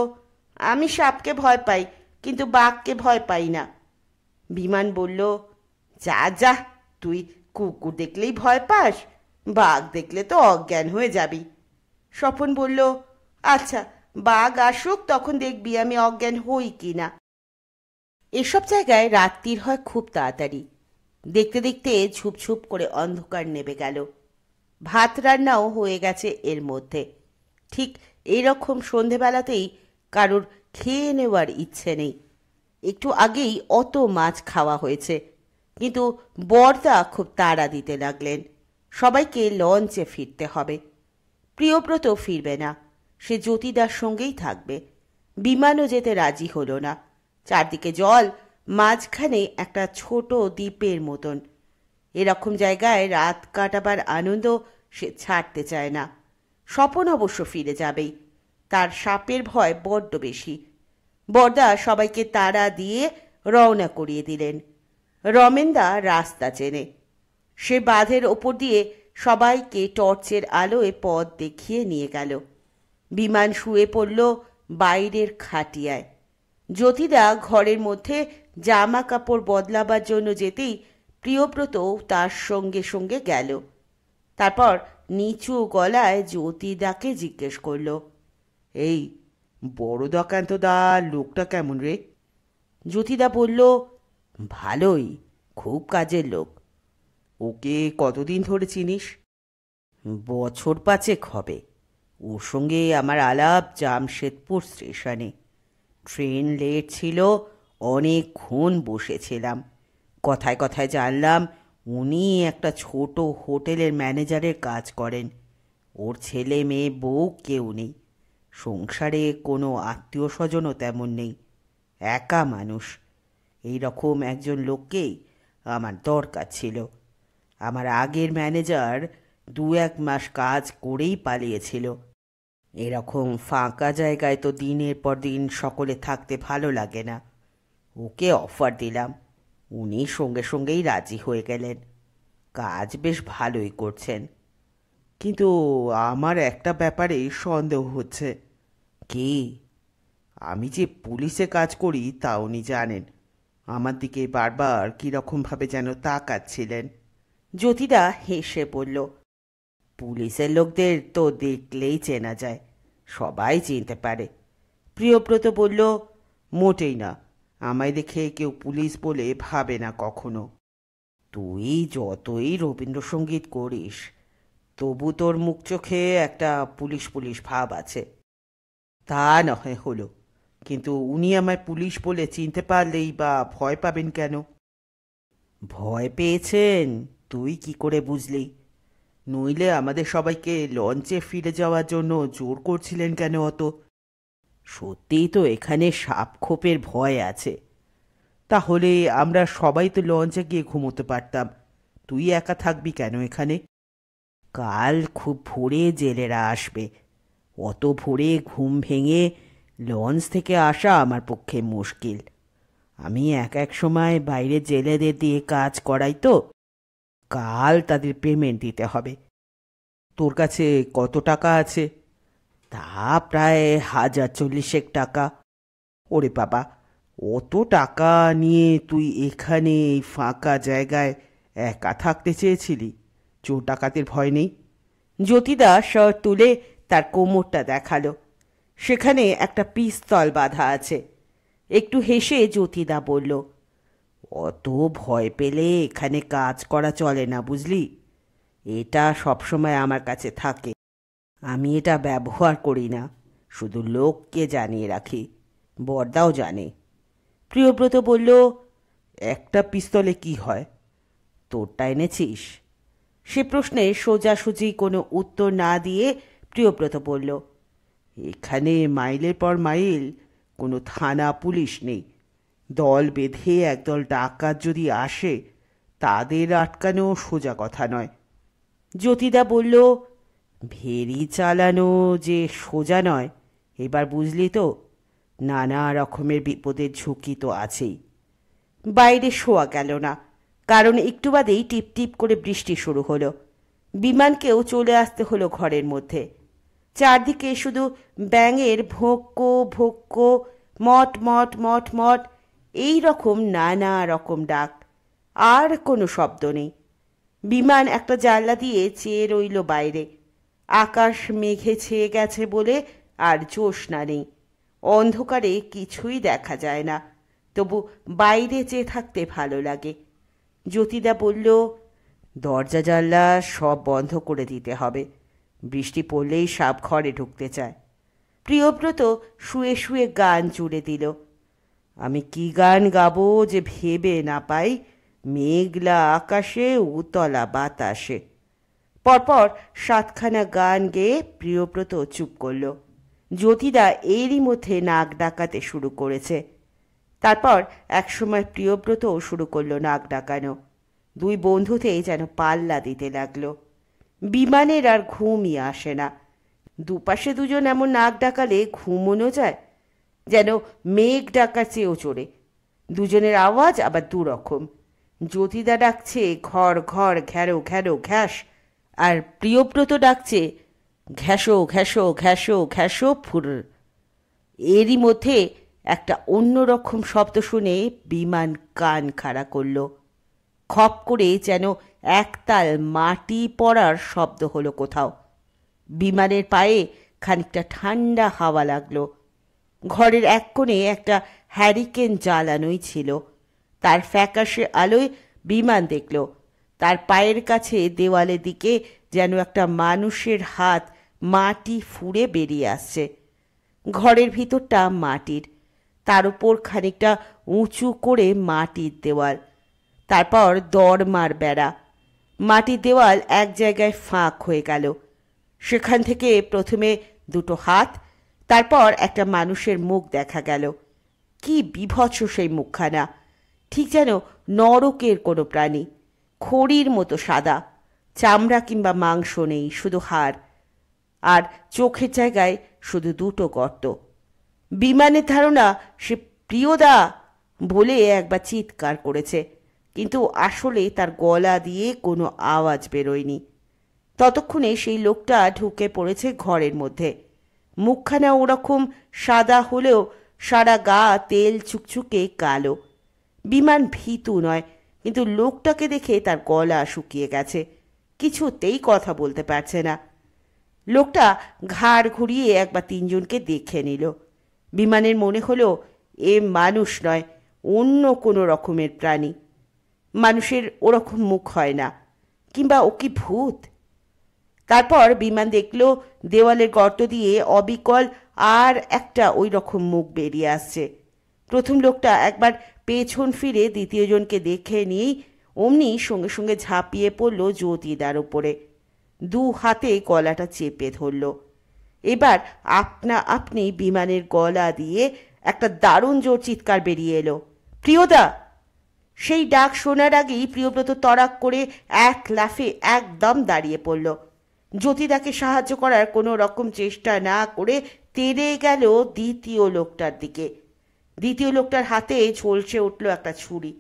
আমি সাপকে ভয় পাই, কিন্তু বাঘকে ভয় পাই না। বিমান বলল, যা যা, তুই কুকুর দেখলেই ভয় পাস, বাঘ দেখলে তো অজ্ঞান হয়ে যাবি। স্বপন বলল, আচ্ছা, বাঘ আসুক, তখন দেখবি আমি অজ্ঞান হই কি না। এসব জায়গায় রাত্রির হয় খুব তাড়াতাড়ি। দেখতে দেখতে ঝুপঝুপ করে অন্ধকার নেমে গেল। ভাত রান্নাও হয়ে গেছে এর মধ্যে। ঠিক এইরকম সন্ধেবেলাতেই কারোর খেয়ে নেওয়ার ইচ্ছে নেই। একটু আগেই অত মাছ খাওয়া হয়েছে, কিন্তু বরদা খুব তাড়া দিতে লাগলেন, সবাইকে লঞ্চে ফিরতে হবে। প্রিয়ব্রত ফিরবে না, সে জ্যোতিদার সঙ্গেই থাকবে। বিমানও যেতে রাজি হলো না। চারদিকে জল, মাঝখানে একটা ছোট দ্বীপের মতন। এরকম জায়গায় রাত কাটাবার আনন্দ সে ছাড়তে চায় না। স্বপন অবশ্য ফিরে যাবেই, তার সাপের ভয় বড্ড বেশি। বরদা সবাইকে তাড়া দিয়ে রওনা করিয়ে দিলেন। রমেনদা রাস্তা চেনে, সে বাঁধের ওপর দিয়ে সবাইকে টর্চের আলোয় পথ দেখিয়ে নিয়ে গেল। বিমান শুয়ে পড়ল বাইরের খাটিয়ায়। জ্যোতিদা ঘরের মধ্যে জামা কাপড় বদলাবার জন্য যেতেই প্রিয়ব্রত তার সঙ্গে সঙ্গে গেল। তারপর নিচু গলায় জ্যোতিদাকে জিজ্ঞেস করল, এই বড়দাকান্ত দা লোকটা কেমন রে? জ্যোতিদা বলল, ভালোই, খুব কাজের লোক। ওকে কতদিন ধরে চিনিস? বছর 5 হবে। ওর সঙ্গে আমার আলাপ জামশেদপুর স্টেশনে। ট্রেন লেট ছিল, অনেকক্ষণ বসেছিলাম। কথায় কথায় জানলাম উনি একটা ছোট হোটেলের ম্যানেজারের কাজ করেন। ওর ছেলে মেয়ে বউ কেউ নেই, সংসারে কোনো আত্মীয় স্বজনও তেমন নেই, একা মানুষ। এই রকম একজন লোককেই আমার দরকার ছিল। আমার আগের ম্যানেজার 2-1 মাস কাজ করেই পালিয়েছিল। এরকম ফাঁকা জায়গায় তো দিনের পর দিন সকলে থাকতে ভালো লাগে না। ওকে অফার দিলাম, উনি সঙ্গে সঙ্গেই রাজি হয়ে গেলেন। কাজ বেশ ভালোই করছেন। কিন্তু আমার একটা ব্যাপারে সন্দেহ হচ্ছে। কি? আমি যে পুলিশে কাজ করি তা উনি জানেন। আমার দিকে বারবার কীরকমভাবে যেন তাকাচ্ছিলেন। জ্যোতিদা হেসে বলল, পুলিশের লোকদের তো দেখলেই চেনা যায়, সবাই চিনতে পারে। প্রিয়ব্রত বলল, মোটেই না, আমায় দেখে কেউ পুলিশ বলে ভাবে না কখনো। তুই যতই রবীন্দ্রসঙ্গীত করিস, তবু তোর মুখ চোখে একটা পুলিশ পুলিশ ভাব আছে। তা নয় হলো, কিন্তু উনি আমায় পুলিশ বলে চিনতে পারলেই বা ভয় পাবেন কেন? ভয় পেয়েছেন তুই কি করে বুঝলি? নইলে আমাদের সবাইকে লঞ্চে ফিরে যাওয়ার জন্য জোর করছিলেন কেন অত? সত্যিই তো এখানে সাপখোপের ভয় আছে। তাহলে আমরা সবাই তো লঞ্চে গিয়ে ঘুমোতে পারতাম। তুই একা থাকবি কেন এখানে? কাল খুব ভোরে জেলেরা আসবে। অত ভোরে ঘুম ভেঙে লঞ্চ থেকে আসা আমার পক্ষে মুশকিল। আমি এক সময় বাইরে জেলেদের দিয়ে কাজ করাই তো, কাল তাদের পেমেন্ট দিতে হবে। তোর কাছে কত টাকা আছে? তা প্রায় 1040 টাকা। ওরে বাবা, অত টাকা নিয়ে তুই এখানে এই ফাঁকা জায়গায় একা থাকতে চেয়েছিলি? চোর ডাকাতের ভয় নেই? জ্যোতিদা শার্ট তুলে তার কোমরটা দেখালো। সেখানে একটা পিস্তল বাঁধা আছে। একটু হেসে জ্যোতিদা বলল, অত ভয় পেলে এখানে কাজ করা চলে না, বুঝলি? এটা সবসময় আমার কাছে থাকে। আমি এটা ব্যবহার করি না, শুধু লোককে জানিয়ে রাখি। বরদাও জানে। প্রিয়ব্রত বলল, একটা পিস্তলে কি হয়? তোরটা এনেছিস? সে প্রশ্নে সোজাসুজি কোনো উত্তর না দিয়ে প্রিয়ব্রত বলল, এখানে মাইলের পর মাইল কোনো থানা পুলিশ নেই। দল বেঁধে একদল ডাকাত যদি আসে, তাদের আটকানো সোজা কথা নয়। জ্যোতিদা বলল, ভেরি চালানো যে সোজা নয়, এবার বুঝলি তো? নানা রকমের বিপদের ঝুঁকি তো আছেই। বাইরে শোয়া গেল না, কারণ একটু বাদেই টিপ টিপ করে বৃষ্টি শুরু হলো। বিমানকেও চলে আসতে হলো ঘরের মধ্যে। চারদিকে শুধু ব্যাঙের ভোক্কো ভোক্কো, মট মট মট মট, এই রকম নানা রকম ডাক, আর কোনো শব্দ নেই। বিমান একটা জানলা দিয়ে চেয়ে রইল বাইরে। আকাশ মেঘে ছেয়ে গেছে বলে আর জ্যোৎস্না নেই। অন্ধকারে কিছুই দেখা যায় না, তবু বাইরে চেয়ে থাকতে ভালো লাগে। জ্যোতিদা বলল, দরজা জানলা সব বন্ধ করে দিতে হবে, বৃষ্টি পড়লেই সাপ ঘরে ঢুকতে চায়। প্রিয়ব্রত শুয়ে শুয়ে গান জুড়ে দিল। আমি কি গান গাবো যে ভেবে না পাই, মেঘলা আকাশে উতলা বাতাসে। পরপর 7খানা গান গেয়ে প্রিয়ব্রত চুপ করল। জ্যোতিদা এরই মধ্যে নাক ডাকাতে শুরু করেছে। তারপর একসময় প্রিয়ব্রতও শুরু করলো নাক ডাকানো। দুই বন্ধুতে যেন পাল্লা দিতে লাগলো। বিমানের আর ঘুমই আসে না। দুপাশে দুজন এমন নাক ডাকালে ঘুমোনো যায়? যেন মেঘ ডাকার চেয়েও চড়ে। দুজনের আওয়াজ আবার দুরকম। জ্যোতিদা ডাকছে ঘর ঘর ঘ্যারো ঘ্যারো ঘ্যাস, আর প্রিয়ব্রত ডাকছে ঘ্যাসো ঘ্যাসো ঘ্যাসো ঘ্যাসো ফুর। এরই মধ্যে একটা অন্যরকম শব্দ শুনে বিমান কান খাড়া করল। খপ করে যেন একতাল মাটি পড়ার শব্দ হলো কোথাও। বিমানের পায়ে খানিকটা ঠান্ডা হাওয়া লাগলো। ঘরের এক কোণে একটা হ্যারিকেন জ্বালানোই ছিল। তার ফ্যাকাশে আলোয় বিমান দেখল তার পায়ের কাছে দেওয়ালের দিকে যেন একটা মানুষের হাত মাটি ফুঁড়ে বেরিয়ে আসছে। ঘরের ভিতরটা মাটির, তার উপর খানিকটা উঁচু করে মাটির দেওয়াল, তারপর দরমার বেড়া। মাটির দেওয়াল এক জায়গায় ফাঁক হয়ে গেল। সেখান থেকে প্রথমে দুটো হাত, তারপর একটা মানুষের মুখ দেখা গেল। কি বীভৎস সেই মুখখানা! ঠিক যেন নরকের কোনো প্রাণী। খড়ির মতো সাদা, চামড়া কিংবা মাংস নেই, শুধু হাড়, আর চোখের জায়গায় শুধু দুটো গর্ত। বিমানের ধারণা সে প্রিয়দা বলে একবার চিৎকার করেছে, কিন্তু আসলে তার গলা দিয়ে কোনো আওয়াজ বেরোয়নি। ততক্ষণে সেই লোকটা ঢুকে পড়েছে ঘরের মধ্যে। মুখখানা ওরকম সাদা হলেও সারা গা তেল চুকচুকে কালো। বিমান ভীতু নয়, কিন্তু লোকটাকে দেখে তার গলা শুকিয়ে গেছে, কিছুতেই কথা বলতে পারছে না। লোকটা ঘাড় ঘুরিয়ে একবার তিনজনকে দেখে নিল। বিমানের মনে হলো এ মানুষ নয়, অন্য কোনো রকমের প্রাণী। মানুষের ওরকম মুখ হয় না, কিংবা ও কি ভূত? তারপর বিমান দেখল দেওয়ালের গর্ত দিয়ে অবিকল আর একটা ওই রকম মুখ বেরিয়ে আসছে। প্রথম লোকটা একবার পেছন ফিরে দ্বিতীয়জনকে দেখে নিয়েই অমনি সঙ্গে সঙ্গে ঝাঁপিয়ে পড়ল জ্যোতিদার উপরে। দু হাতে গলাটা চেপে ধরল। এবার আপনা আপনি বিমানের গলা দিয়ে একটা দারুণ জোর চিৎকার বেরিয়ে এলো, প্রিয়দা! সেই ডাক শোনার আগেই প্রিয়ব্রত তড়াক করে এক লাফে একদম দাঁড়িয়ে পড়ল। জ্যোতিদাকে সাহায্য করার কোনো রকম চেষ্টা না করে তেড়ে গেল দ্বিতীয় লোকটার দিকে। দ্বিতীয় লোকটার হাতে ঝলসে উঠল একটা ছুরি।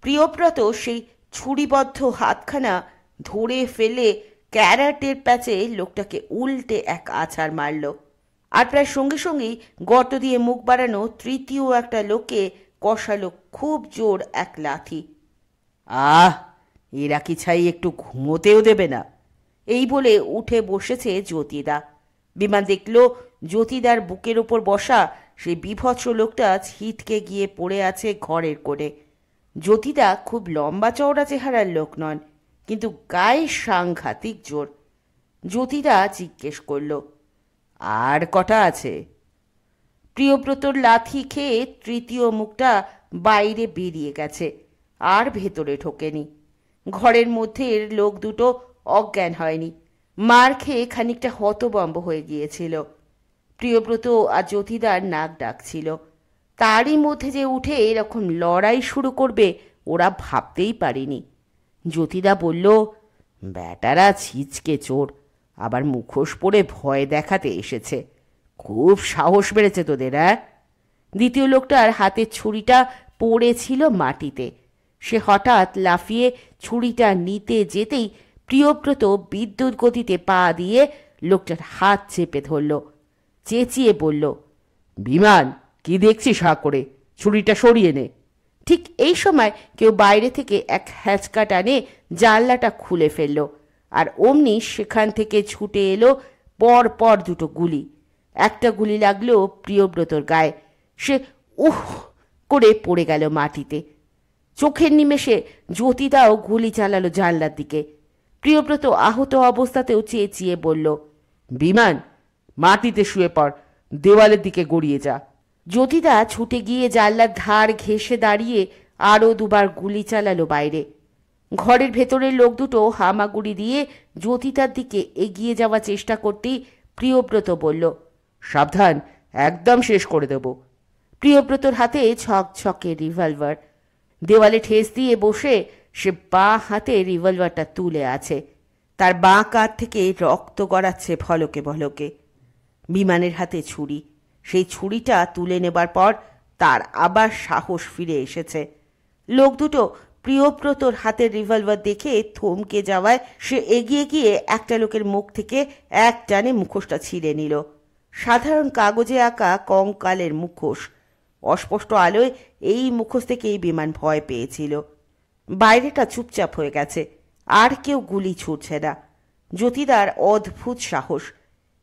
প্রিয়ব্রত সেই ছুরিবদ্ধ হাতখানা ধরে ফেলে ক্যারাটের প্যাচে লোকটাকে উল্টে এক আছাড় মারল। আর প্রায় সঙ্গে সঙ্গেই গর্ত দিয়ে মুখ বাড়ানো তৃতীয় একটা লোকে কষালো খুব জোর এক লাথি। আহ, এরা কি ছাই একটু ঘুমোতেও দেবে না? এই বলে উঠে বসেছে জ্যোতিদা। বিমান দেখল জ্যোতিদার বুকের ওপর বসা সেই বিভৎস লোকটা ছিটকে গিয়ে পড়ে আছে ঘরের কোণে। জ্যোতিদা খুব লম্বা চওড়া চেহারার লোক নন, কিন্তু গায়ে সাংঘাতিক জোর। জ্যোতিদা জিজ্ঞেস করল, আর কটা আছে? প্রিয়ব্রতর লাথি খেয়ে তৃতীয় মুখটা বাইরে বেরিয়ে গেছে, আর ভেতরে ঢোকেনি। ঘরের মধ্যে লোক দুটো অজ্ঞান হয়নি, মার খেয়ে খানিকটা হতবম্ব হয়ে গিয়েছিল। প্রিয়ব্রত আর জ্যোতিদার নাক ডাকছিল। তারই মধ্যে যে উঠে এরকম লড়াই শুরু করবে ওরা ভাবতেই পারেনি। জ্যোতিদা বলল, ব্যাটারা ছিচকে চোর, আবার মুখোশ পরে ভয় দেখাতে এসেছে। খুব সাহস বেড়েছে তোদের, হ্যাঁ? দ্বিতীয় লোকটার হাতের ছুরিটা পড়েছিল মাটিতে। সে হঠাৎ লাফিয়ে ছুরিটা নিতে যেতেই প্রিয়ব্রত বিদ্যুৎ গতিতে পা দিয়ে লোকটার হাত চেপে ধরল। চেঁচিয়ে বলল, বিমান, কি দেখছিস হা করে? ছুরিটা সরিয়ে নে। ঠিক এই সময় কেউ বাইরে থেকে এক হ্যাচকা টানে জানলাটা খুলে ফেলল, আর অমনি সেখান থেকে ছুটে এলো পর পর দুটো গুলি। একটা গুলি লাগলো প্রিয়ব্রতর গায়ে। সে উহ করে পড়ে গেল মাটিতে। চোখের নিমেষে জ্যোতিদাও গুলি চালালো জানলার দিকে। প্রিয়ব্রত আহত অবস্থাতেও চেঁচিয়ে বলল, বিমান, মাটিতে শুয়ে পড়, দেওয়ালের দিকে গড়িয়ে যা। জ্যোতিদা ছুটে গিয়ে জানলার ধার ঘেঁষে দাঁড়িয়ে আরও দুবার গুলি চালালো বাইরে। ঘরের ভেতরের লোক দুটো হামাগুড়ি দিয়ে জ্যোতিদার দিকে এগিয়ে যাওয়ার চেষ্টা করতেই প্রিয়ব্রত বলল, সাবধান, একদম শেষ করে দেব। প্রিয়ব্রতর হাতে ঝকঝকে রিভলভার। দেওয়ালে ঠেস দিয়ে বসে সে বাঁ হাতে রিভলভারটা তুলে আছে। তার বাঁ কাঁধ থেকে রক্ত গড়াচ্ছে ভলকে ভলকে। বিমানের হাতে ছুরি। সেই ছুরিটা তুলে নেবার পর তার আবার সাহস ফিরে এসেছে। লোক দুটো প্রিয়ব্রতর হাতের রিভলভার দেখে থমকে যাওয়ায় সে এগিয়ে গিয়ে একটা লোকের মুখ থেকে এক টানে মুখোশটা ছিঁড়ে নিল। সাধারণ কাগজে আঁকা কঙ্কালের মুখোশ। অস্পষ্ট আলোয় এই মুখোশ থেকেই বিমান ভয় পেয়েছিল। বাইরেটা চুপচাপ হয়ে গেছে, আর কেউ গুলি ছুটছে না। জ্যোতিদার অদ্ভুত সাহস।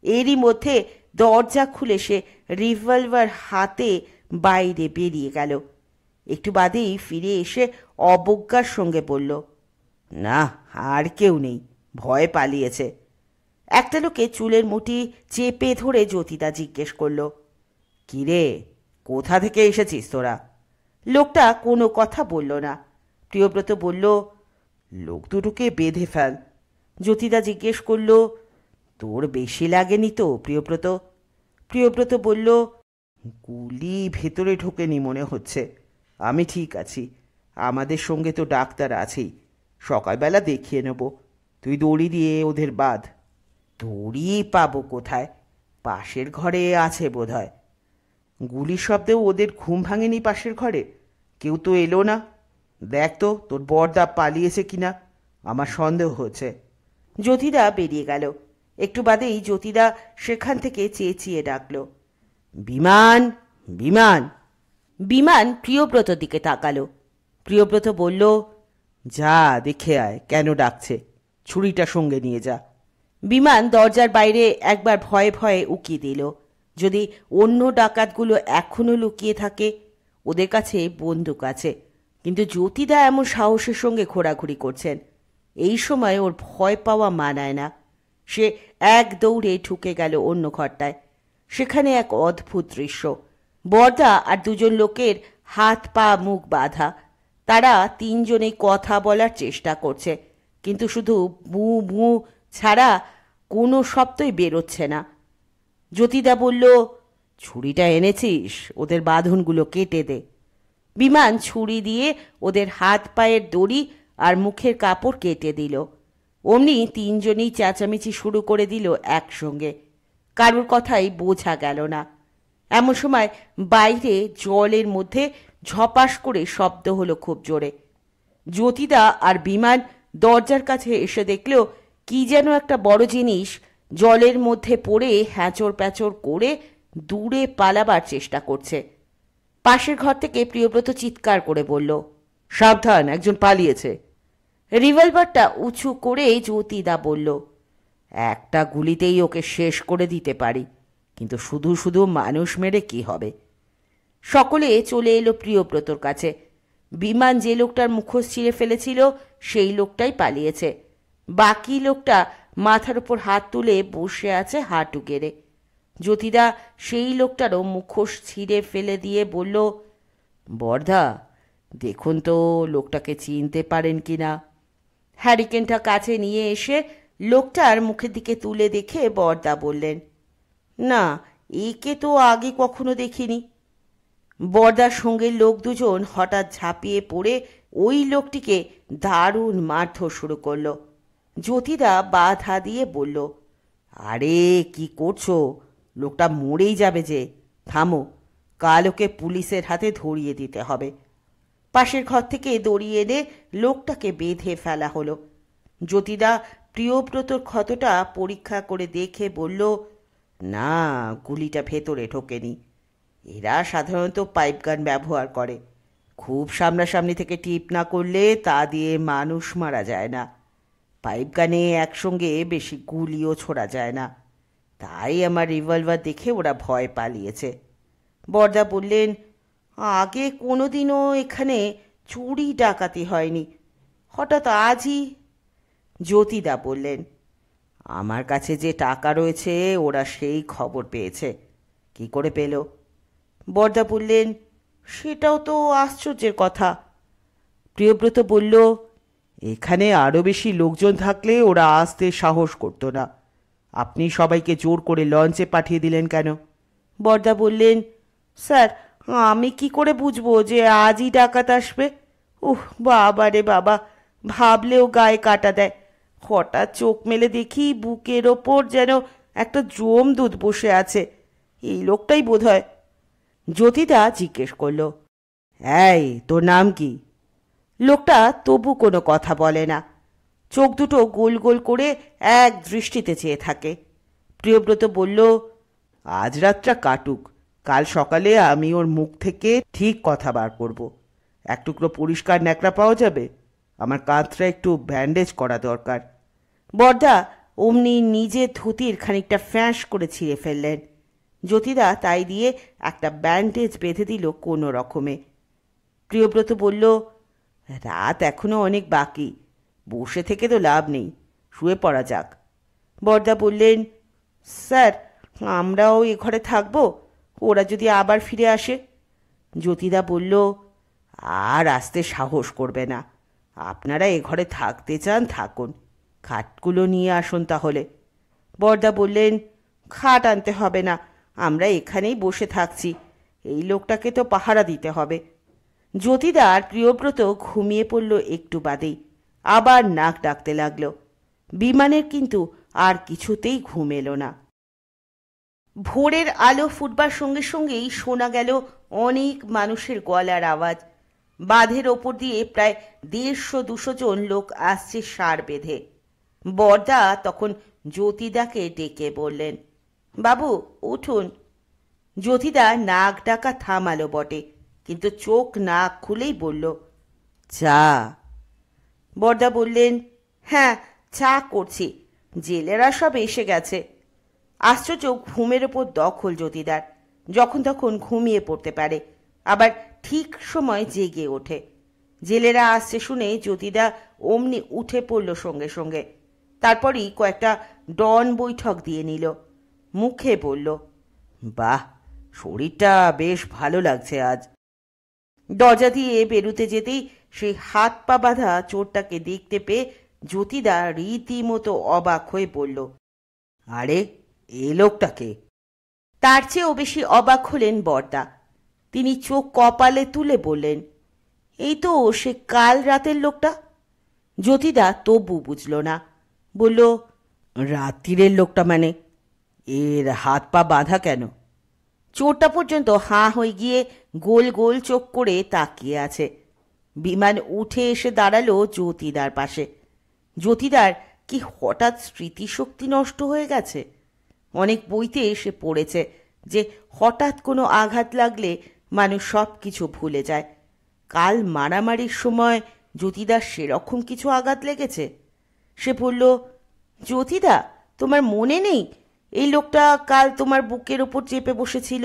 এরই মধ্যে দরজা খুলে সে রিভলভার হাতে বাইরে বেরিয়ে গেল। একটু বাদেই ফিরে এসে অবজ্ঞার সঙ্গে বলল, না, আর কেউ নেই, ভয় পালিয়েছে। একটা লোকে চুলের মুঠি চেপে ধরে জ্যোতিদা জিজ্ঞেস করল, কিরে, কোথা থেকে এসেছিস তোরা? লোকটা কোনো কথা বলল না। প্রিয়ব্রত বলল, লোক দুটোকে বেঁধে ফেল। জ্যোতিদা জিজ্ঞেস করল, তোর বেশি লাগেনি তো প্রিয়ব্রত? প্রিয়ব্রত বলল, গুলি ভেতরে ঢোকেনি মনে হচ্ছে, আমি ঠিক আছি। আমাদের সঙ্গে তো ডাক্তার আছেই, সকালবেলা দেখিয়ে নেব। তুই দড়ি দিয়ে ওদের বাঁধ। দড়ি পাবো কোথায়? পাশের ঘরে আছে বোধহয়। গুলির শব্দেও ওদের ঘুম ভাঙেনি পাশের ঘরে? কেউ তো এলো না। দেখ তো তোর বরদা পালিয়েছে কিনা, আমার সন্দেহ হচ্ছে। জ্যোতিদা বেরিয়ে গেল। একটু বাদেই জ্যোতিদা সেখান থেকে চেঁচিয়ে ডাকল, বিমান, বিমান। বিমান প্রিয়ব্রতর দিকে তাকালো। প্রিয়ব্রত বলল, যা দেখে আয় কেন ডাকছে, ছুরিটা সঙ্গে নিয়ে যা। বিমান দরজার বাইরে একবার ভয়ে ভয়ে উকি দিল। যদি অন্য ডাকাতগুলো এখনো লুকিয়ে থাকে। ওদের কাছে বন্দুক আছে, কিন্তু জ্যোতিদা এমন সাহসের সঙ্গে ঘোরাঘুরি করছেন। এই সময় ওর ভয় পাওয়া মানায় না। সে এক দৌড়ে ঢুকে গেল অন্য ঘরটায়। সেখানে এক অদ্ভুত দৃশ্য। বরদা আর দুজন লোকের হাত পা মুখ বাঁধা। তারা তিনজনেই কথা বলার চেষ্টা করছে, কিন্তু শুধু বু বু ছাড়া কোনো শব্দই বেরোচ্ছে না। জ্যোতিদা বলল, ছুরিটা এনেছিস? ওদের বাঁধনগুলো কেটে দে। বিমান ছুরি দিয়ে ওদের হাত পায়ের দড়ি আর মুখের কাপড় কেটে দিল। অমনি তিনজনই চেঁচামেচি শুরু করে দিল একসঙ্গে। কারোর কথাই বোঝা গেল না। এমন সময় বাইরে জলের মধ্যে ঝপাস করে শব্দ হলো খুব জোরে। জ্যোতিদা আর বিমান দরজার কাছে এসে দেখলেও কি যেন একটা বড় জিনিস জলের মধ্যে পড়ে হ্যাঁচড় প্যাঁচড় করে দূরে পালাবার চেষ্টা করছে। পাশের ঘর থেকে প্রিয়ব্রত চিৎকার করে বলল, সাবধান, একজন পালিয়েছে। রিভলভারটা উঁচু করে জ্যোতিদা বলল, একটা গুলিতেই ওকে শেষ করে দিতে পারি, কিন্তু শুধু শুধু মানুষ মেরে কি হবে? সকলে চলে এলো প্রিয়ব্রতর কাছে। বিমান যে লোকটার মুখোশ ছিঁড়ে ফেলেছিল সেই লোকটাই পালিয়েছে। বাকি লোকটা মাথার উপর হাত তুলে বসে আছে হাঁটু গেড়ে। জ্যোতিদা সেই লোকটারও মুখোশ ছিঁড়ে ফেলে দিয়ে বলল, বরদা, দেখুন তো লোকটাকে চিনতে পারেন কিনা। হ্যারিকেনটা কাছে নিয়ে এসে লোকটার মুখের দিকে তুলে দেখে বরদা বললেন, না, একে তো আগে কখনো দেখিনি। বরদার সঙ্গে লোক দুজন হঠাৎ ঝাঁপিয়ে পড়ে ওই লোকটিকে দারুণ মারধর শুরু করলো। জ্যোতিদা বাধা দিয়ে বলল, আরে কি করছো? লোকটা মরেই যাবে যে, থামো, কাল ওকে পুলিশের হাতে ধরিয়ে দিতে হবে। পাশের ঘর থেকে দড়ি এনে লোকটাকে বেঁধে ফেলা হলো। জ্যোতিদা প্রিয়ব্রতর ক্ষতটা পরীক্ষা করে দেখে বলল, না, গুলিটা ভেতরে ঢোকেনি। এরা সাধারণত পাইপ গান ব্যবহার করে। খুব সামনাসামনি থেকে টিপ না করলে তা দিয়ে মানুষ মারা যায় না। পাইপ গানে একসঙ্গে বেশি গুলিও ছোড়া যায় না। তাই আমার রিভলভার দেখে ওরা ভয় পালিয়েছে। বরদা বললেন, আগে কোনোদিনও এখানে চুরি ডাকাতি হয়নি, হঠাৎ আজই। জ্যোতিদা বললেন, আমার কাছে যে টাকা রয়েছে ওরা সেই খবর পেয়েছে। কি করে পেল? বরদা বললেন, সেটাও তো আশ্চর্যের কথা। প্রিয়ব্রত বলল, এখানে আরও বেশি লোকজন থাকলে ওরা আসতে সাহস করতো না। আপনি সবাইকে জোর করে লঞ্চে পাঠিয়ে দিলেন কেন? বরদা বললেন, স্যার, আমি কি করে বুঝবো যে আজই ডাকাত আসবে? বাবা রে বাবা, ভাবলেও গায়ে কাটা দেয়। হঠাৎ চোখ মেলে দেখি বুকের ওপর যেন একটা জমদূত বসে আছে। এই লোকটাই বোধহয়। জ্যোতিদা জিজ্ঞেস করলো, এই তোর নাম কি? লোকটা তবু কোনো কথা বলে না, চোখ দুটো গোল গোল করে এক দৃষ্টিতে চেয়ে থাকে। প্রিয়ব্রত বলল, আজ রাতটা কাটুক, কাল সকালে আমি ওর মুখ থেকে ঠিক কথা বার করব। এক টুকরো পরিষ্কার ন্যাকড়া পাওয়া যাবে? আমার কাঁধটা একটু ব্যান্ডেজ করা দরকার। বরদা অমনি নিজের ধুতির খানিকটা ফ্যাঁস করে ছিঁড়ে ফেললেন। জ্যোতিদা তাই দিয়ে একটা ব্যান্ডেজ বেঁধে দিল কোনো রকমে। প্রিয়ব্রত বলল, রাত এখনো অনেক বাকি, বসে থেকে তো লাভ নেই, শুয়ে পড়া যাক। বরদা বললেন, স্যার, আমরাও এ ঘরে থাকবো, ওরা যদি আবার ফিরে আসে? জ্যোতিদা বলল, আর আসতে সাহস করবে না। আপনারা এ ঘরে থাকতে চান থাকুন, খাটগুলো নিয়ে আসুন তাহলে। বরদা বললেন, খাট আনতে হবে না, আমরা এখানেই বসে থাকছি, এই লোকটাকে তো পাহারা দিতে হবে। জ্যোতিদা আর প্রিয়ব্রত ঘুমিয়ে পড়ল একটু বাদেই, আবার নাক ডাকতে লাগল। বিমানের কিন্তু আর কিছুতেই ঘুম এলো না। ভোরের আলো ফুটবার সঙ্গে সঙ্গেই শোনা গেল অনেক মানুষের গলার আওয়াজ। বাঁধের ওপর দিয়ে প্রায় 150-200 জন লোক আসছে সার বেঁধে। বরদা তখন জ্যোতিদাকে ডেকে বললেন, বাবু উঠুন। জ্যোতিদা নাক ডাকা থামালো বটে, কিন্তু চোখ নাক খুলেই বলল, চা। বরদা বললেন, হ্যাঁ চা করছি, জেলেরা সব এসে গেছে। আশ্চর্য ঘুমের ওপর দখল জ্যোতিদার, যখন তখন ঘুমিয়ে পড়তে পারে, আবার ঠিক সময় জেগে ওঠে। জেলেরা আসছে শুনে জ্যোতিদা অমনি উঠে পড়ল সঙ্গে সঙ্গে। তারপরই কয়েকটা ডন বৈঠক দিয়ে নিল, মুখে বলল, বাহ, শরীরটা বেশ ভালো লাগছে আজ। দরজা দিয়ে বেরুতে যেতেই সেই হাত পা বাঁধা চোরটাকে দেখতে পেয়ে জ্যোতিদা রীতিমতো অবাক হয়ে বলল, আরে এ লোকটাকে? তার চেয়েও বেশি অবাক হলেন বরদা। তিনি চোখ কপালে তুলে বললেন, এই তো সে কাল রাতের লোকটা। জ্যোতিদা তবু বুঝল না, বলল, রাত্রিরের লোকটা মানে? এর হাত পা বাঁধা কেন? চোরটা পর্যন্ত হাঁ হয়ে গিয়ে গোল গোল চোখ করে তাকিয়ে আছে। বিমান উঠে এসে দাঁড়ালো জ্যোতিদার পাশে। জ্যোতিদার কি হঠাৎ স্মৃতিশক্তি নষ্ট হয়ে গেছে? অনেক বইতে এসে পড়েছে যে হঠাৎ কোনো আঘাত লাগলে মানুষ সব কিছু ভুলে যায়। কাল মারামারির সময় জ্যোতিদার সেরকম কিছু আঘাত লেগেছে। সে বলল, জ্যোতিদা, তোমার মনে নেই এই লোকটা কাল তোমার বুকের ওপর চেপে বসেছিল?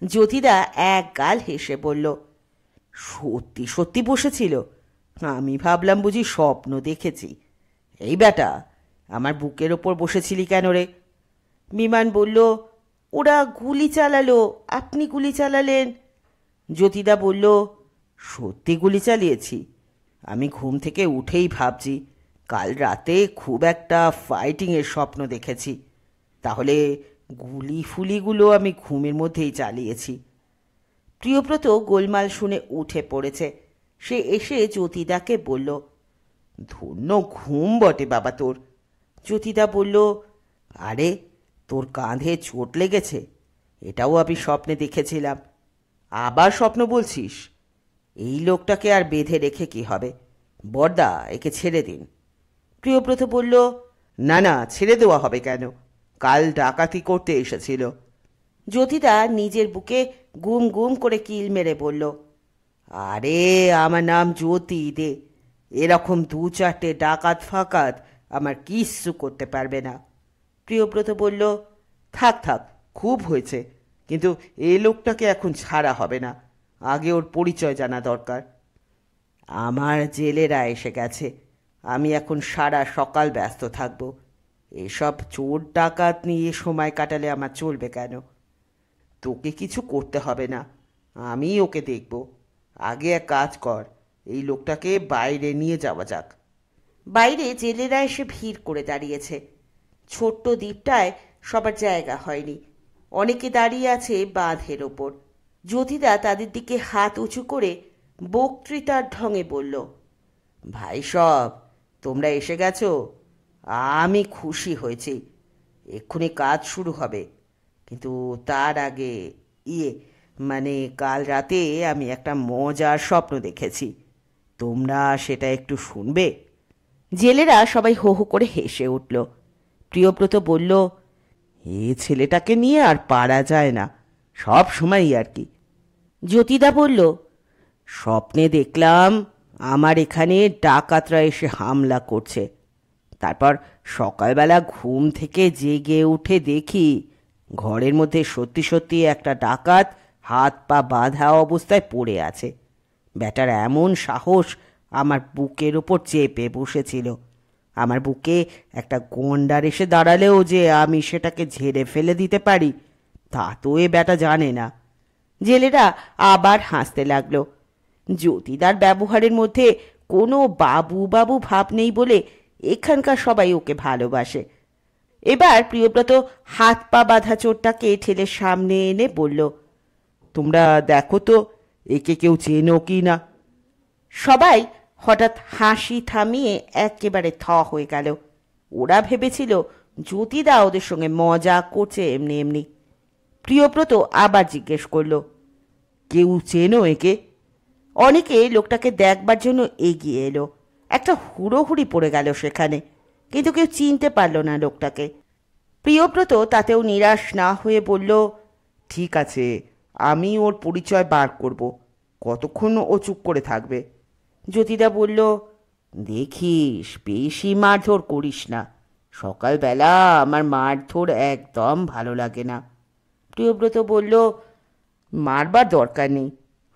জ্যোতিদা এক গাল হেসে বলল, সত্যি সত্যি বসেছিল? আমি ভাবলাম বুঝি স্বপ্ন দেখেছি। এই বেটা, আমার বুকের ওপর বসেছিলি কেন রে? বিমান বলল, ওরা গুলি চালালো, আপনি গুলি চালালেন। জ্যোতিদা বলল, সত্যি গুলি চালিয়েছি? আমি ঘুম থেকে উঠেই ভাবছি কাল রাতে খুব একটা ফাইটিংয়ের স্বপ্ন দেখেছি, তাহলে গুলি ফুলিগুলো আমি ঘুমের মধ্যেই চালিয়েছি। প্রিয়ব্রত গোলমাল শুনে উঠে পড়েছে। সে এসে জ্যোতিদাকে বলল, ধন্য ঘুম বটে বাবা তোর। জ্যোতিদা বলল, আরে তোর কাঁধে চোট লেগেছে? এটাও আমি স্বপ্নে দেখেছিলাম। আবার স্বপ্ন বলছিস? এই লোকটাকে আর বেঁধে রেখে কি হবে? বরদা, একে ছেড়ে দিন। প্রিয়ব্রত বলল, না না, ছেড়ে দেওয়া হবে কেন? কাল ডাকাতি করতে এসেছিল। জ্যোতিদা নিজের বুকে গুম গুম করে কিল মেরে বলল, আরে আমার নাম জ্যোতি দে, এরকম 2-4টে ডাকাত ফাকাত আমার কিচ্ছু করতে পারবে না। প্রিয়ব্রত বলল, থাক থাক, খুব হয়েছে, কিন্তু এই লোকটাকে এখন ছাড়া হবে না, আগে ওর পরিচয় জানা দরকার। আমার জেলেরা এসে গেছে, আমি এখন সারা সকাল ব্যস্ত থাকব। এসব চোর ডাকাত নিয়ে সময় কাটালে আমার চলবে কেন? তোকে কিছু করতে হবে না, আমি ওকে দেখব। আগে এক কাজ কর, এই লোকটাকে বাইরে নিয়ে যাওয়া যাক। বাইরে জেলেরা এসে ভিড় করে দাঁড়িয়েছে। ছোট্ট দ্বীপটায় সবার জায়গা হয়নি, অনেকে দাঁড়িয়ে আছে বাঁধের ওপর। জ্যোতিদা তাদের দিকে হাত উঁচু করে বক্তৃতার ঢঙে বলল, ভাই সব, তোমরা এসে গেছো, আমি খুশি হয়েছি। এক্ষুনি কাজ শুরু হবে, কিন্তু তার আগে মানে কাল রাতে আমি একটা মজার স্বপ্ন দেখেছি। তোমরা সেটা একটু শুনবে? জেলেরা সবাই হো হো করে হেসে উঠল। প্রিয়ব্রত বলল, এ ছেলেটাকে নিয়ে আর পারা যায় না, সব সময়ই আর কি। জ্যোতিদা বলল, স্বপ্নে দেখলাম আমার এখানে ডাকাতরা এসে হামলা করছে। তারপর সকালবেলা ঘুম থেকে জেগে উঠে দেখি ঘরের মধ্যে সত্যি সত্যি একটা ডাকাত হাত পা বাঁধা অবস্থায় পড়ে আছে। ব্যাটার এমন সাহস, আমার বুকের ওপর চেপে বসেছিল। আমার বুকে একটা গন্ডার এসে দাঁড়ালেও যে আমি সেটাকে ঝেড়ে ফেলে দিতে পারি তা তো এ ব্যাটা জানে না। জেলেরা আবার হাসতে লাগলো। জ্যোতিদার ব্যবহারের মধ্যে কোনো বাবু বাবু ভাব নেই বলে এখানকার সবাই ওকে ভালোবাসে। এবার প্রিয়ব্রত হাত পা বাঁধা চোরটাকে ঠেলে সামনে এনে বলল, তোমরা দেখো তো একে কেউ চেনো কি না? সবাই হঠাৎ হাসি থামিয়ে একেবারে থ হয়ে গেল। ওরা ভেবেছিল জ্যোতিদা ওদের সঙ্গে মজা করছে এমনি এমনি। প্রিয়ব্রত আবার জিজ্ঞেস করল, কেউ চেনো একে? অনেকে লোকটাকে দেখবার জন্য এগিয়ে এলো। একটা হুড়োহুড়ি পড়ে গেল সেখানে, কিন্তু কেউ চিনতে পারল না লোকটাকে। প্রিয়ব্রত তাতেও নিরাশ না হয়ে বলল, ঠিক আছে, আমি ওর পরিচয় বার করব। কতক্ষণ ও চুপ করে থাকবে? জ্যোতিদা বলল, দেখিস বেশি মারধর করিস না, সকালবেলা আমার মারধর একদম ভালো লাগে না। প্রিয়ব্রত বলল, মারবার দরকার নেই,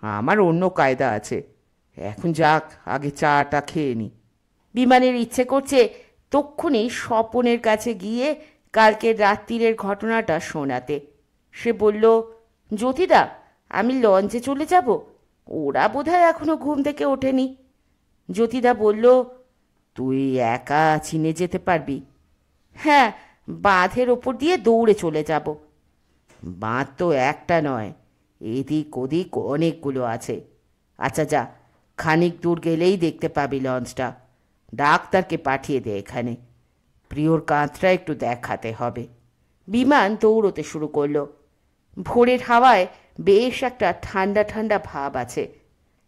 আমার অন্য কায়দা আছে। এখন যাক, আগে চাটা খেয়ে নি। বিমানের ইচ্ছে করছে তক্ষুনি স্বপনের কাছে গিয়ে কালকের রাত্রিরের ঘটনাটা শোনাতে। সে বলল, জ্যোতিদা, আমি লঞ্চে চলে যাব, ওরা বোধহয় এখনো ঘুম থেকে ওঠেনি। জ্যোতিদা বলল, তুই একা চিনে যেতে পারবি? হ্যাঁ, বাঁধের ওপর দিয়ে দৌড়ে চলে যাব। বাঁধ তো একটা নয়, এদিক ওদিক অনেকগুলো আছে। আচ্ছা যা, খানিক দূর গেলেই দেখতে পাবি লঞ্চটা। ডাক্তারকে পাঠিয়ে দে এখানে, প্রিয়র কাঁধটা একটু দেখাতে হবে। বিমান দৌড়তে শুরু করলো। ভোরের হাওয়ায় বেশ একটা ঠান্ডা ঠান্ডা ভাব আছে।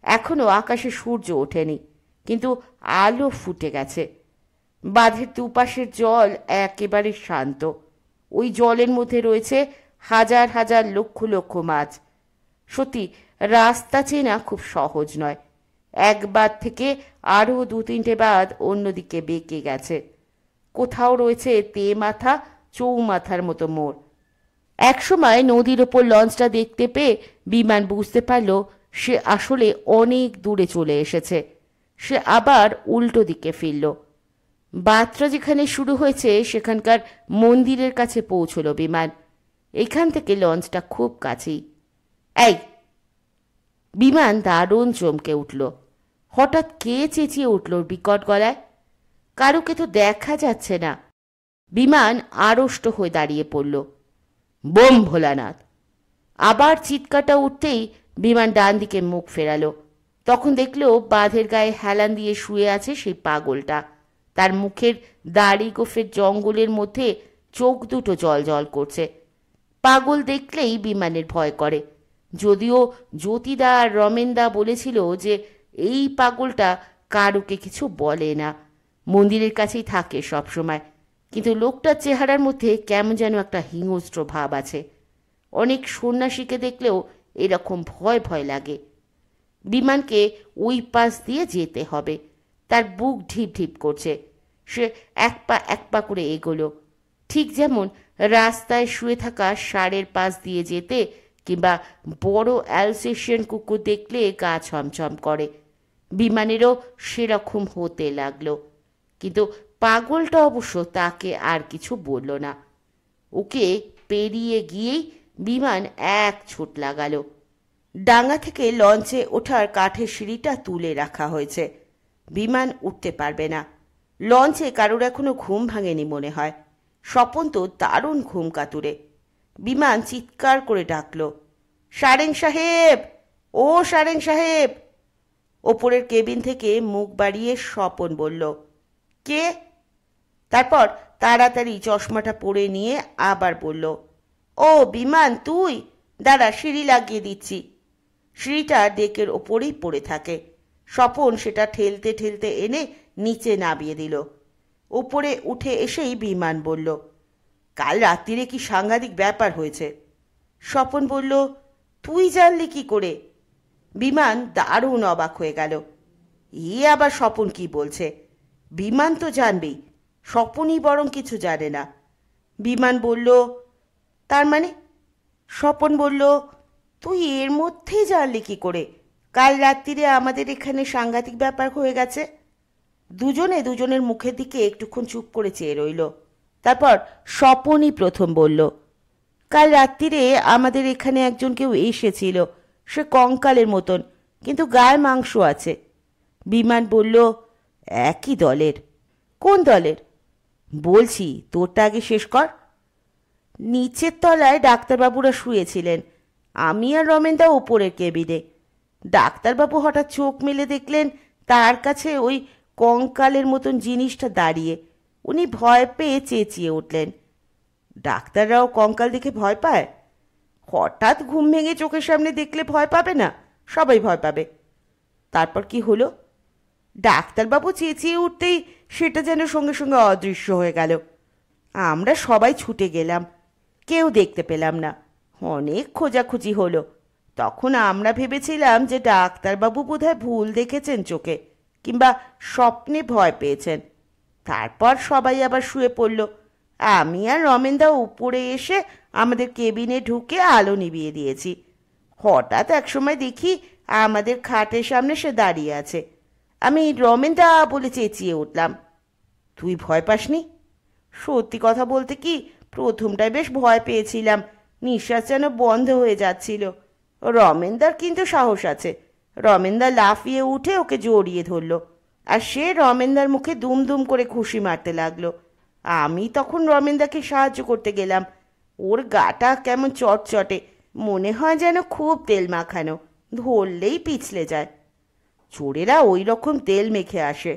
এখনো আকাশে সূর্য ওঠেনি, কিন্তু আলো ফুটে গেছে। বাঁধের দুপাশের জল একেবারে শান্ত। ওই জলের মধ্যে রয়েছে হাজার হাজার লক্ষ লক্ষ মাছ। সত্যি রাস্তা চেনা খুব সহজ নয়। এক বাঁধ থেকে আরও দু তিনটে বাঁধ অন্যদিকে বেঁকে গেছে। কোথাও রয়েছে তেমাথা চৌমাথার মতো মোড়। একসময় নদীর ওপর লঞ্চটা দেখতে পেয়ে বিমান বুঝতে পারল সে আসলে অনেক দূরে চলে এসেছে। সে আবার উল্টো দিকে ফিরল। বাতরা যেখানে শুরু হয়েছে সেখানকার মন্দিরের কাছে পৌঁছল বিমান। এখান থেকে লঞ্চটা খুব কাছেই। এই! বিমান দারুণ চমকে উঠল। হঠাৎ কে চেঁচিয়ে উঠল বিকট গলায়। কারুকে তো দেখা যাচ্ছে না। বিমান আড়ষ্ট হয়ে দাঁড়িয়ে পড়ল। বোম ভোলানাথ! আবার চিৎকারটা উঠতেই বিমান ডান দিকে মুখ ফেরালো। তখন দেখলো বাঁধের গায়ে হেলান দিয়ে শুয়ে আছে সেই পাগলটা। তার মুখের দাড়ি গোফের জঙ্গলের মধ্যে চোখ দুটো জল জল করছে। পাগল দেখলেই বিমানের ভয় করে। যদিও জ্যোতিদা আর রমেনদা বলেছিল যে এই পাগলটা কারুকে কিছু বলে না, মন্দিরের কাছেই থাকে সব সময়, কিন্তু লোকটার চেহারার মধ্যে কেমন যেন একটা হিংস্র ভাব আছে। অনেক সন্ন্যাসীকে দেখলেও এরকম ভয় ভয় লাগে। বিমানকে ওই পাশ দিয়ে যেতে হবে। তার বুক ঢিপ ঢিপ করছে। সে এক পা করে এগোলো, ঠিক যেমন রাস্তায় শুয়ে থাকা ষাঁড়ের পাশ দিয়ে যেতে কিংবা বড় অ্যালসেশিয়ান কুকুর দেখলে গা ছমছম করে। বিমানেরও সেরকম হতে লাগলো, কিন্তু পাগলটা অবশ্য তাকে আর কিছু বলল না। ওকে পেরিয়ে গিয়েই বিমান এক ছুট লাগালো। ডাঙা থেকে লঞ্চে ওঠার কাঠের সিঁড়িটা তুলে রাখা হয়েছে। বিমান উঠতে পারবে না। লঞ্চে কারোর এখনো ঘুম ভাঙেনি মনে হয়। স্বপন তো দারুণ ঘুম কাতুরে। বিমান চিৎকার করে ডাকল, সারেং সাহেব, ও সারেং সাহেব! ওপরের কেবিন থেকে মুখ বাড়িয়ে স্বপন বলল, কে? তারপর তাড়াতাড়ি চশমাটা পরে নিয়ে আবার বলল, ও বিমান, তুই দাঁড়া, সিঁড়ি লাগিয়ে দিচ্ছি। সিঁড়িটা ডেকের ওপরেই পড়ে থাকে। স্বপন সেটা ঠেলতে ঠেলতে এনে নিচে নামিয়ে দিল। ওপরে উঠে এসেই বিমান বলল, কাল রাত্রিরে কি সাংঘাতিক ব্যাপার হয়েছে। স্বপন বলল, তুই জানলি কি করে? বিমান দারুণ অবাক হয়ে গেল। আবার স্বপন কি বলছে? বিমান তো জানবেই, স্বপনই বরং কিছু জানে না। বিমান বলল, তার মানে? স্বপন বলল, তুই এর মধ্যেই জানলি কি করে কাল রাত্রিরে আমাদের এখানে সাংঘাতিক ব্যাপার হয়ে গেছে? দুজনে দুজনের মুখের দিকে একটুক্ষণ চুপ করে চেয়ে রইল। তারপর স্বপনই প্রথম বলল, কাল রাত্রিরে আমাদের এখানে একজন কেউ এসেছিল। সে কঙ্কালের মতন, কিন্তু গায়ে মাংস আছে। বিমান বলল, একই দলের? কোন দলের? বলছি, তোরটা আগে শেষ কর। নিচের তলায় ডাক্তারবাবুরা শুয়েছিলেন, আমি আর রমেনদা ওপরের কেবিনে। ডাক্তারবাবু হঠাৎ চোখ মেলে দেখলেন তার কাছে ওই কঙ্কালের মতন জিনিসটা দাঁড়িয়ে। উনি ভয় পেয়ে চেঁচিয়ে উঠলেন। ডাক্তাররাও কঙ্কাল দেখে ভয় পায়? হঠাৎ ঘুম ভেঙে চোখের সামনে দেখলে ভয় পাবে না? সবাই ভয় পাবে। তারপর কি হলো? ডাক্তারবাবু চেঁচিয়ে উঠতেই সেটা যেন সঙ্গে সঙ্গে অদৃশ্য হয়ে গেল। আমরা সবাই ছুটে গেলাম, কেউ দেখতে পেলাম না। অনেক খোঁজাখুঁজি হলো। তখন আমরা ভেবেছিলাম যে ডাক্তারবাবু বোধহয় ভুল দেখেছেন চোখে, কিংবা স্বপ্নে ভয় পেয়েছেন। তারপর সবাই আবার শুয়ে পড়ল। আমি আর রমেনদা উপরে এসে আমাদের কেবিনে ঢুকে আলো নিভিয়ে দিয়েছি। হঠাৎ একসময় দেখি আমাদের খাটের সামনে সে দাঁড়িয়ে আছে। আমি রমেনদা বলে চেঁচিয়ে উঠলাম। তুই ভয় পাসনি? সত্যি কথা বলতে কি, প্রথমটায় বেশ ভয় পেয়েছিলাম, নিঃশ্বাস যেন বন্ধ হয়ে যাচ্ছিল। রমেনদার কিন্তু সাহস আছে। রমেনদা লাফিয়ে উঠে ওকে জড়িয়ে ধরল, আর সে রমেনদার মুখে দুম দুম করে ঘুষি মারতে লাগলো। আমি তখন রমেনদাকে সাহায্য করতে গেলাম। ওর গাটা কেমন চটচটে, মনে হয় যেন খুব তেল মাখানো, ধরলেই পিছলে যায়। চোরেরা ওই রকম তেল মেখে আসে।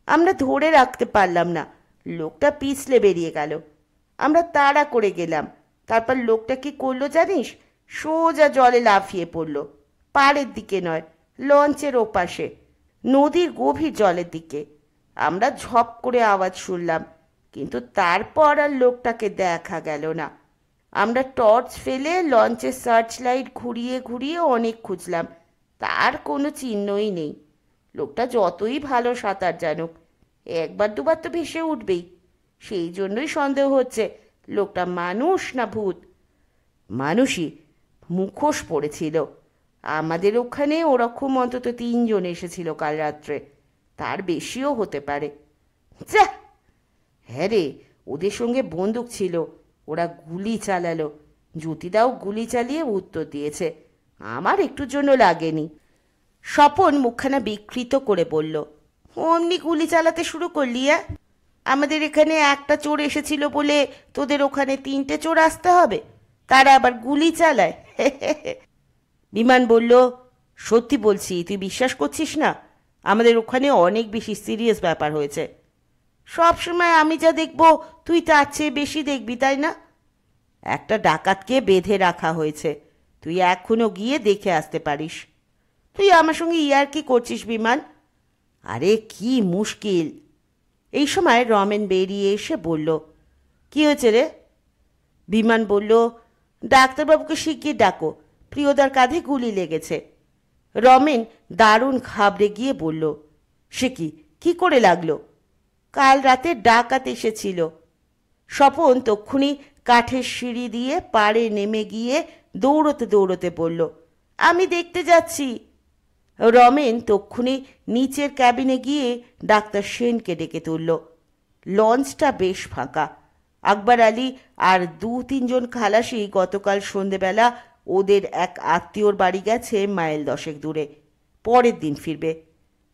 আমরা ধরে রাখতে পারলাম না, লোকটা পিছলে বেরিয়ে গেল। আমরা তাড়া করে গেলাম। তারপর লোকটা কি করলো জানিস? সোজা জলে লাফিয়ে পড়ল। পাড়ের দিকে নয়, লঞ্চের ওপাশে, নদীর গভীর জলের দিকে। আমরা ঝপ করে আওয়াজ শুনলাম, কিন্তু তারপর আর লোকটাকে দেখা গেল না। আমরা টর্চ ফেলে লঞ্চের সার্চ লাইট ঘুরিয়ে ঘুরিয়ে অনেক খুঁজলাম, তার কোনো চিহ্নই নেই। লোকটা যতই ভালো সাঁতার জানুক, একবার দুবার তো ভেসে উঠবেই। সেই জন্যই সন্দেহ হচ্ছে লোকটা মানুষ না ভূত। মানুষই, মুখোশ পড়েছিল। আমাদের ওখানে ওরকম অন্তত 3 জন এসেছিল কাল রাত্রে, তার বেশিও হতে পারে। যা! হ্যাঁ রে, ওদের সঙ্গে বন্দুক ছিল, ওরা গুলি চালালো। জ্যোতিদাও গুলি চালিয়ে উত্তর দিয়েছে, আমার একটুর জন্য লাগেনি। স্বপন মুখখানা বিকৃত করে বলল, অমনি গুলি চালাতে শুরু করলি? আমাদের এখানে একটা চোর এসেছিল বলে তোদের ওখানে 3টে চোর আসতে হবে? তারা আবার গুলি চালায়? বিমান বলল, সত্যি বলছি, তুই বিশ্বাস করছিস না? আমাদের ওখানে অনেক বেশি সিরিয়াস ব্যাপার হয়েছে। সব সময় আমি যা দেখব তুই তার চেয়ে বেশি দেখবি, তাই না? একটা ডাকাতকে বেঁধে রাখা হয়েছে, তুই এখনো গিয়ে দেখে আসতে পারিস। তুই আমার সঙ্গে ইয়ার্কি করছিস বিমান? আরে কি মুশকিল! এই সময় রমেন বেরিয়ে এসে বলল, কি হয়েছে রে? বিমান বলল, ডাক্তারবাবুকে শিগগির ডাকো, প্রিয়দার কাঁধে গুলি লেগেছে। রমেন দারুণ ঘাবড়ে গিয়ে বলল, সে কি করে লাগলো? কাল রাতে ডাকাত এসেছিল। স্বপন তক্ষুনি কাঠের সিঁড়ি দিয়ে পাড়ে নেমে গিয়ে দৌড়তে দৌড়তে বলল, আমি দেখতে যাচ্ছি। রমেন তক্ষুনি নিচের ক্যাবিনে গিয়ে ডাক্তার সেনকে ডেকে তুলল। লঞ্চটা বেশ ফাঁকা। আকবর আলী আর 2-3 জন খালাসি গতকাল সন্ধেবেলা ওদের এক আত্মীয়র বাড়ি গেছে মাইল 10 দূরে, পরের দিন ফিরবে।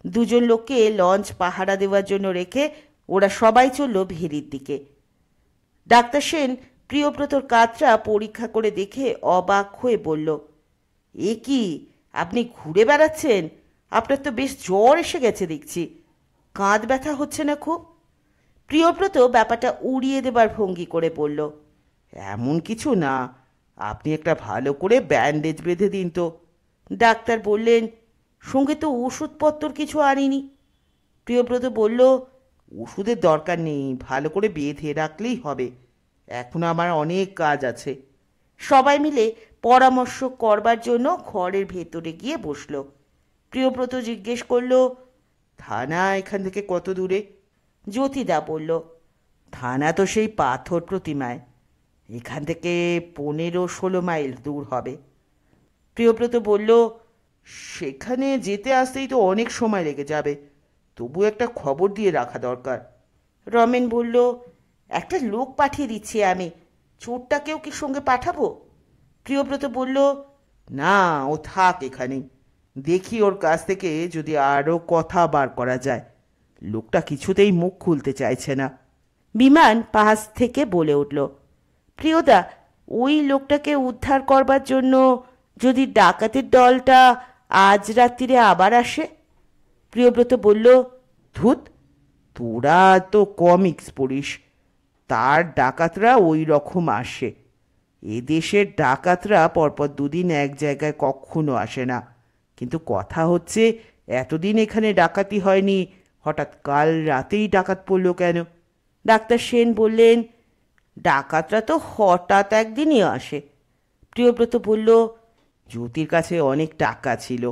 2 জন লোককে লঞ্চ পাহারা দেওয়ার জন্য রেখে ওরা সবাই চলল ভেরির দিকে। ডাক্তার সেন প্রিয়ব্রতর কাতরা পরীক্ষা করে দেখে অবাক হয়ে বলল, এ কি, আপনি ঘুরে বেড়াচ্ছেন? আপনার তো বেশ জ্বর এসে গেছে দেখছি। কাঁধ ব্যথা হচ্ছে না খুব? প্রিয়ব্রত ব্যাপারটা উড়িয়ে দেবার ভঙ্গি করে বলল, এমন কিছু না, আপনি একটা ভালো করে ব্যান্ডেজ বেঁধে দিন তো। ডাক্তার বললেন। সঙ্গে তো ওষুধপত্র কিছু আনিনি। প্রিয়ব্রত বলল, ওষুধের দরকার নেই, ভালো করে বেঁধে রাখলেই হবে। এখন আমার অনেক কাজ আছে। সবাই মিলে পরামর্শ করবার জন্য ঘরের ভেতরে গিয়ে বসল। প্রিয়ব্রত জিজ্ঞেস করল, থানা এখান থেকে কত দূরে? জ্যোতিদা বলল, থানা তো সেই পাথর প্রতিমায়, এখান থেকে 15-16 মাইল দূর হবে। প্রিয়ব্রত বলল, সেখানে যেতে আসতেই তো অনেক সময় লেগে যাবে, তবু একটা খবর দিয়ে রাখা দরকার। রমেন বলল, একটা লোক পাঠিয়ে দিচ্ছি আমি, চোরটাকেও কি সঙ্গে পাঠাবো? প্রিয়ব্রত বলল, না, ও থাক এখানেই, দেখি ওর কাছ থেকে যদি আরও কথা বার করা যায়। লোকটা কিছুতেই মুখ খুলতে চাইছে না। বিমান পাশ থেকে বলে উঠল, প্রিয়দা, ওই লোকটাকে উদ্ধার করবার জন্য যদি ডাকাতের দলটা আজ রাত্রিরে আবার আসে? প্রিয়ব্রত বলল, ধুত, তোরা তো কমিক্স পড়িস, তার ডাকাতরা ওই রকম আসে। এদেশের ডাকাতরা পরপর দুদিন এক জায়গায় কখনো আসে না। কিন্তু কথা হচ্ছে, এতদিন এখানে ডাকাতি হয়নি, হঠাৎ কাল রাতেই ডাকাত পড়ল কেন? ডাক্তার সেন বললেন, ডাকাতরা তো হঠাৎ একদিনই আসে। প্রিয়ব্রত বলল, জ্যোতির কাছে অনেক টাকা ছিল,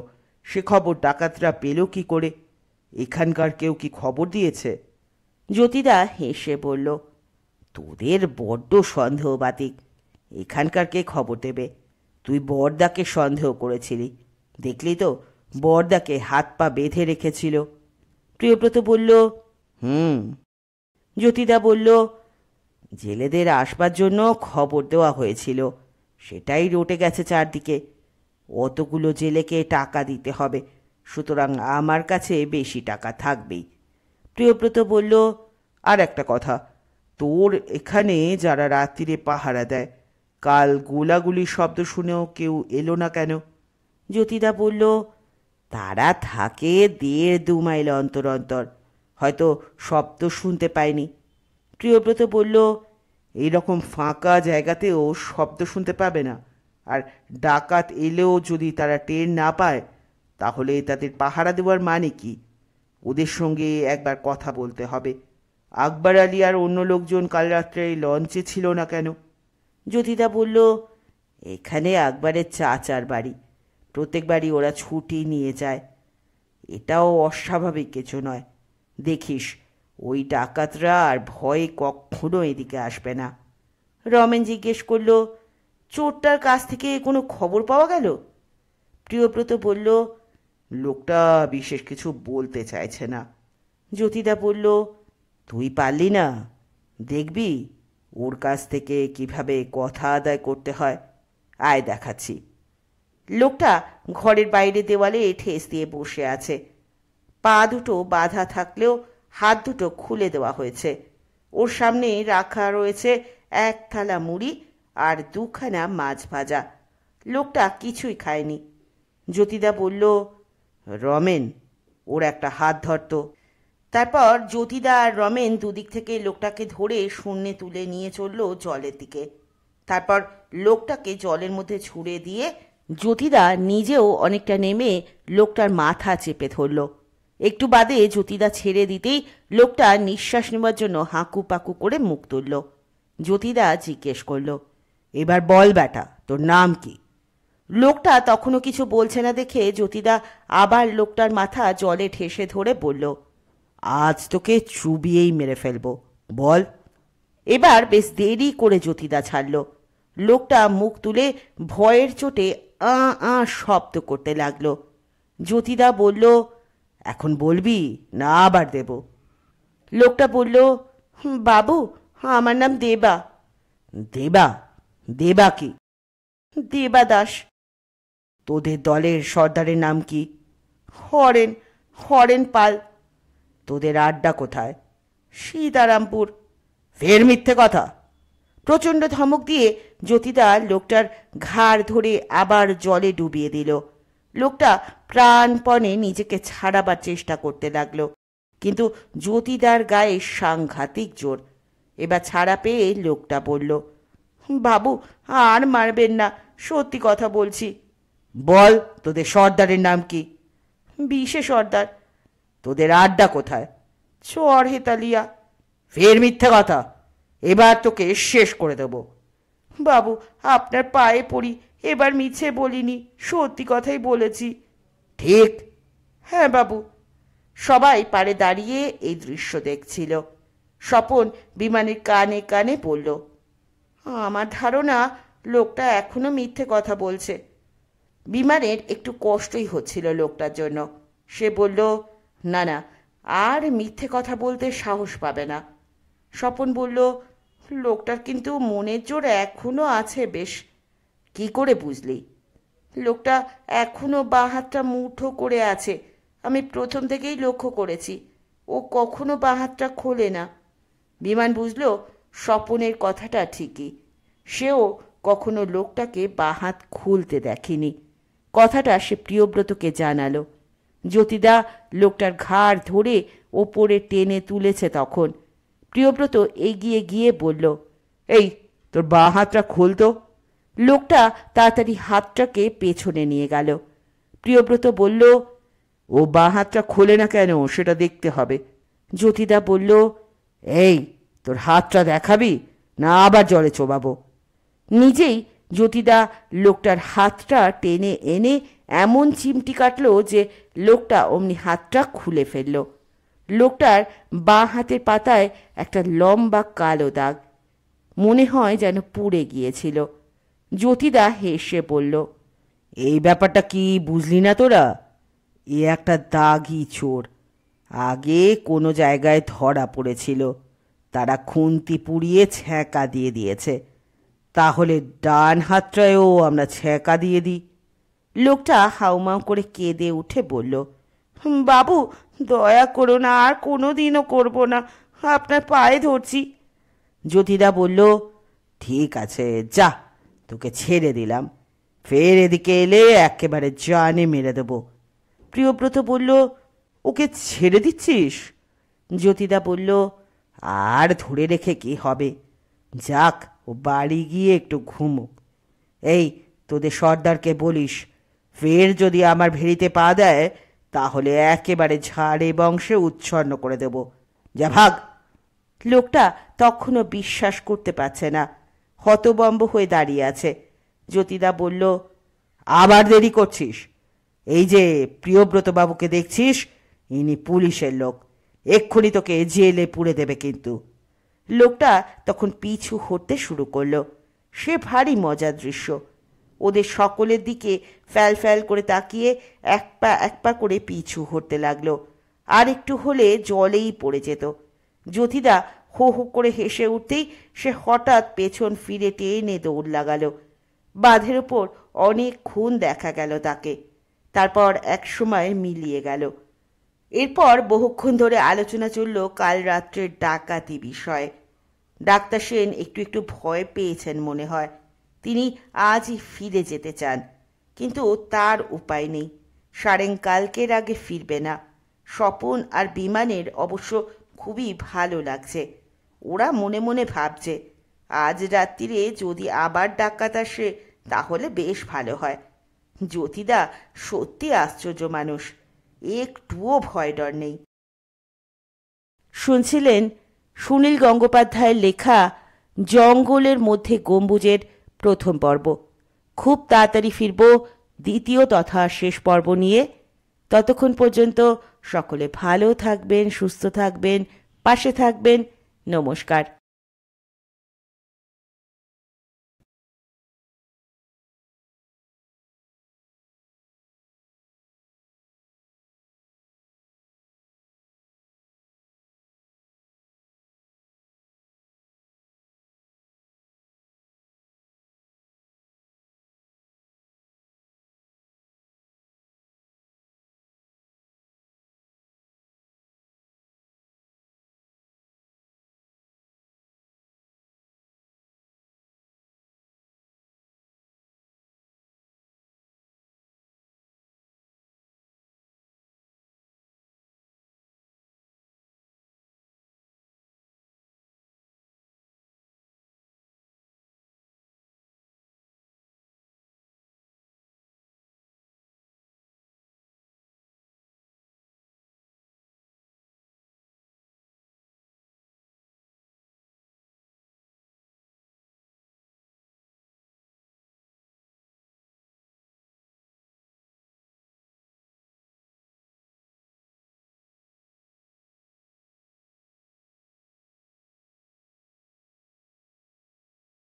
সে খবর ডাকাতরা পেল কি করে? এখানকার কেউ কি খবর দিয়েছে? জ্যোতিদা হেসে বলল, তোদের বড্ড সন্দেহবাতিক, এখানকার কে খবর দেবে? তুই বড়দাকে সন্দেহ করেছিলি, দেখলি তো বড়দাকে হাত পা বেঁধে রেখেছিল। প্রিয়ব্রত বলল, হুম। জ্যোতিদা বলল, জেলেদের আসবার জন্য খবর দেওয়া হয়েছিল, সেটাই রটে গেছে চারদিকে। অতগুলো জেলেকে টাকা দিতে হবে, সুতরাং আমার কাছে বেশি টাকা থাকবেই। প্রিয়ব্রত বলল, আর একটা কথা, তোর এখানে যারা রাত্রিরে পাহারা দেয়, কাল গোলাগুলির শব্দ শুনেও কেউ এলো না কেন? জ্যোতিদা বলল, তারা থাকে 1.5-2 মাইল অন্তর অন্তর, হয়তো শব্দ শুনতে পায়নি। প্রিয়ব্রত বলল, এইরকম ফাঁকা জায়গাতেও শব্দ শুনতে পাবে না? আর ডাকাত এলেও যদি তারা টের না পায়, তাহলে তাদের পাহারা দেওয়ার মানে কি? ওদের সঙ্গে একবার কথা বলতে হবে। আকবর আলী আর অন্য লোকজন কাল রাত্রে লঞ্চে ছিল না কেন? জ্যোতিদা বলল, এখানে আকবরের চাচার বাড়ি, প্রত্যেকবারই ওরা ছুটি নিয়ে যায়। এটাও অস্বাভাবিক কিছু নয়। দেখিস, ওই ডাকাতরা আর ভয়ে কখনো এদিকে আসবে না। রমেন জিজ্ঞেস করল, চোরটার কাছ থেকে কোনো খবর পাওয়া গেল? প্রিয়ব্রত বলল, লোকটা বিশেষ কিছু বলতে চাইছে না। জ্যোতিদা বলল, তুই পারলি না? দেখবি ওর কাছ থেকে কিভাবে কথা আদায় করতে হয়। আয় দেখাচ্ছি। লোকটা ঘরের বাইরে দেওয়ালে ঠেস দিয়ে বসে আছে। পা দুটো বাঁধা থাকলেও হাত দুটো খুলে দেওয়া হয়েছে। ওর সামনে রাখা রয়েছে 1 থালা মুড়ি আর 2খানা মাছ ভাজা। লোকটা কিছুই খায়নি। জ্যোতিদা বলল, রমেন, ওর একটা হাত ধরতো। তারপর জ্যোতিদা আর রমেন দুদিক থেকে লোকটাকে ধরে শূন্যে তুলে নিয়ে চলল জলের দিকে। তারপর লোকটাকে জলের মধ্যে ছুঁড়ে দিয়ে জ্যোতিদা নিজেও অনেকটা নেমে লোকটার মাথা চেপে ধরল। একটু বাদে জ্যোতিদা ছেড়ে দিতেই লোকটা নিঃশ্বাস নেওয়ার জন্য হাঁকু পাকু করে মুখ তুলল। জ্যোতিদা জিজ্ঞেস করল, এবার বল বেটা, তোর নাম কি? লোকটা তখনও কিছু বলছে না দেখে জ্যোতিদা আবার লোকটার মাথা জলে ঠেসে ধরে বলল, আজ তোকে চুবিয়েই মেরে ফেলবো, বল। এবার বেশ দেরি করে জ্যোতিদা ছাড়ল। লোকটা মুখ তুলে ভয়ের চোটে শব্দ করতে লাগলো। জ্যোতিদা বলল, এখন বলবি না আবার দেব? লোকটা বলল, বাবু, আমার নাম দেবা। দেবা? দেবা কি? দেবা দাস। তোদের দলের সর্দারের নাম কি? হরেন, হরেন পাল। তোদের আড্ডা কোথায়? সীতারামপুর। ফের মিথ্যে কথা। প্রচণ্ড ধমক দিয়ে জ্যোতিদা লোকটার ঘাড় ধরে আবার জলে ডুবিয়ে দিল। লোকটা প্রাণপণে নিজেকে ছাড়াবার চেষ্টা করতে লাগলো, কিন্তু জ্যোতিদার গায়ে সাংঘাতিক জোর। এবার ছাড়া পেয়ে লোকটা বলল, বাবু আর মারবেন না, সত্যি কথা বলছি। বল, তোদের সর্দারের নাম কি? বিশে সর্দার। তোদের আড্ডা কোথায়? চর হেতালিয়া। ফের মিথ্যে কথা, এবার তোকে শেষ করে দেব। বাবু আপনার পায়ে পড়ি, এবার মিছে বলিনি, সত্যি কথাই বলেছি। ঠিক? হ্যাঁ বাবু। সবাই পাড়ে দাঁড়িয়ে এই দৃশ্য দেখছিল। স্বপন বিমানের কানে কানে বলল, আমার ধারণা লোকটা এখনো মিথ্যে কথা বলছে। বিমানের একটু কষ্টই হচ্ছিল লোকটার জন্য। সে বলল, না না, আর মিথ্যে কথা বলতে সাহস পাবে না। স্বপন বলল, লোকটার কিন্তু মনের জোর এখনো আছে বেশ। কি করে বুঝলি? লোকটা এখনো বাঁ হাতটা মুঠো করে আছে, আমি প্রথম থেকেই লক্ষ্য করেছি। ও কখনো বাঁ হাতটা খোলে না। বিমান বুঝল স্বপনের কথাটা ঠিকই, সেও কখনো লোকটাকে বাঁ হাত খুলতে দেখেনি। কথাটা সে প্রিয়ব্রতকে জানালো। জ্যোতিদা লোকটার ঘাড় ধরে ওপরে টেনে তুলেছে তখন। প্রিয়ব্রত এগিয়ে গিয়ে বলল, এই তোর বাঁ হাতটা খুলতো। লোকটা তাড়াতাড়ি হাতটাকে পেছনে নিয়ে গেল। প্রিয়ব্রত বলল, ও বাঁ হাতটা খোলে না কেন সেটা দেখতে হবে। জ্যোতিদা বলল, এই তোর হাতটা দেখাবি না আবার জলে চোবাবো? নিজেই জ্যোতিদা লোকটার হাতটা টেনে এনে এমন চিমটি কাটল যে লোকটা অমনি হাতটা খুলে ফেলল। লোকটার বাঁ হাতের পাতায় একটা লম্বা কালো দাগ, মনে হয় যেন পুড়ে গিয়েছিল। জ্যোতিদা হেসে বলল, এই ব্যাপারটা কি বুঝলি না তোরা? এ একটা দাগি চোর, আগে কোনো জায়গায় ধরা পড়েছিল, তারা খুন্তি পুড়িয়ে ছ্যাঁকা দিয়ে দিয়েছে। তাহলে ডান হাতটায়ও আমরা ছ্যাঁকা দিয়ে দিই। লোকটা হাউমাউ করে কেঁদে উঠে বলল, বাবু দয়া করো না, আর কোনো দিনও করবো না, আপনার পায়ে ধরছি। জ্যোতিদা বলল, ঠিক আছে যা, তোকে ছেড়ে দিলাম, ফের এদিকে এলে একেবারে জানে মেরে দেব। প্রিয়ব্রত বলল, ওকে ছেড়ে দিচ্ছিস? জ্যোতিদা বলল, আর ধরে রেখে কি হবে, যাক ও বাড়ি গিয়ে একটু ঘুমুক। এই তোদের সর্দারকে বলিস, ফের যদি আমার ভেড়িতে পা দেয় তাহলে একেবারে ঝাড়ে বংশে উচ্ছন্ন করে দেব। যা ভাগ। লোকটা তখনও বিশ্বাস করতে পারছে না, হতবম্ব হয়ে দাঁড়িয়ে আছে। জ্যোতিদা বলল, আবার দেরি করছিস? এই যে প্রিয়ব্রত বাবুকে দেখছিস, ইনি পুলিশের লোক, এক্ষুনি তোকে জেলে পুরে দেবে কিন্তু। লোকটা তখন পিছু হটতে শুরু করলো। সে ভারী মজার দৃশ্য। ওদের সকলের দিকে ফ্যাল ফ্যাল করে তাকিয়ে এক পা করে পিছু হটতে লাগলো। আর একটু হলে জলেই পড়ে যেত। জ্যোতিদা হো হো করে হেসে উঠতেই সে হঠাৎ পেছন ফিরে টেনে দৌড় লাগালো। বাঁধের ওপর অনেক খুন দেখা গেল তাকে। তারপর এক সময় মিলিয়ে গেল। এরপর বহুক্ষণ ধরে আলোচনা চলল কাল রাত্রের ডাকাতি বিষয়ে। ডাক্তার সেন একটু একটু ভয় পেয়েছেন মনে হয়। তিনি আজই ফিরে যেতে চান, কিন্তু তার উপায় নেই। সারেঙ্কালকের আগে ফিরবে না। স্বপন আর বিমানের অবশ্য খুবই ভালো লাগছে। ওরা মনে মনে ভাবছে, আজ রাত্রিরে যদি আবার ডাকাত আসে তাহলে বেশ ভালো হয়। জ্যোতিদা সত্যি আশ্চর্য মানুষ, একটুও ভয় ডর নেই। শুনছিলেন সুনীল গঙ্গোপাধ্যায়ের লেখা জঙ্গলের মধ্যে গম্বুজের প্রথম পর্ব। খুব তাড়াতাড়ি ফিরব দ্বিতীয় তথা শেষ পর্ব নিয়ে। ততক্ষণ পর্যন্ত সকলে ভালো থাকবেন, সুস্থ থাকবেন, পাশে থাকবেন। নমস্কার।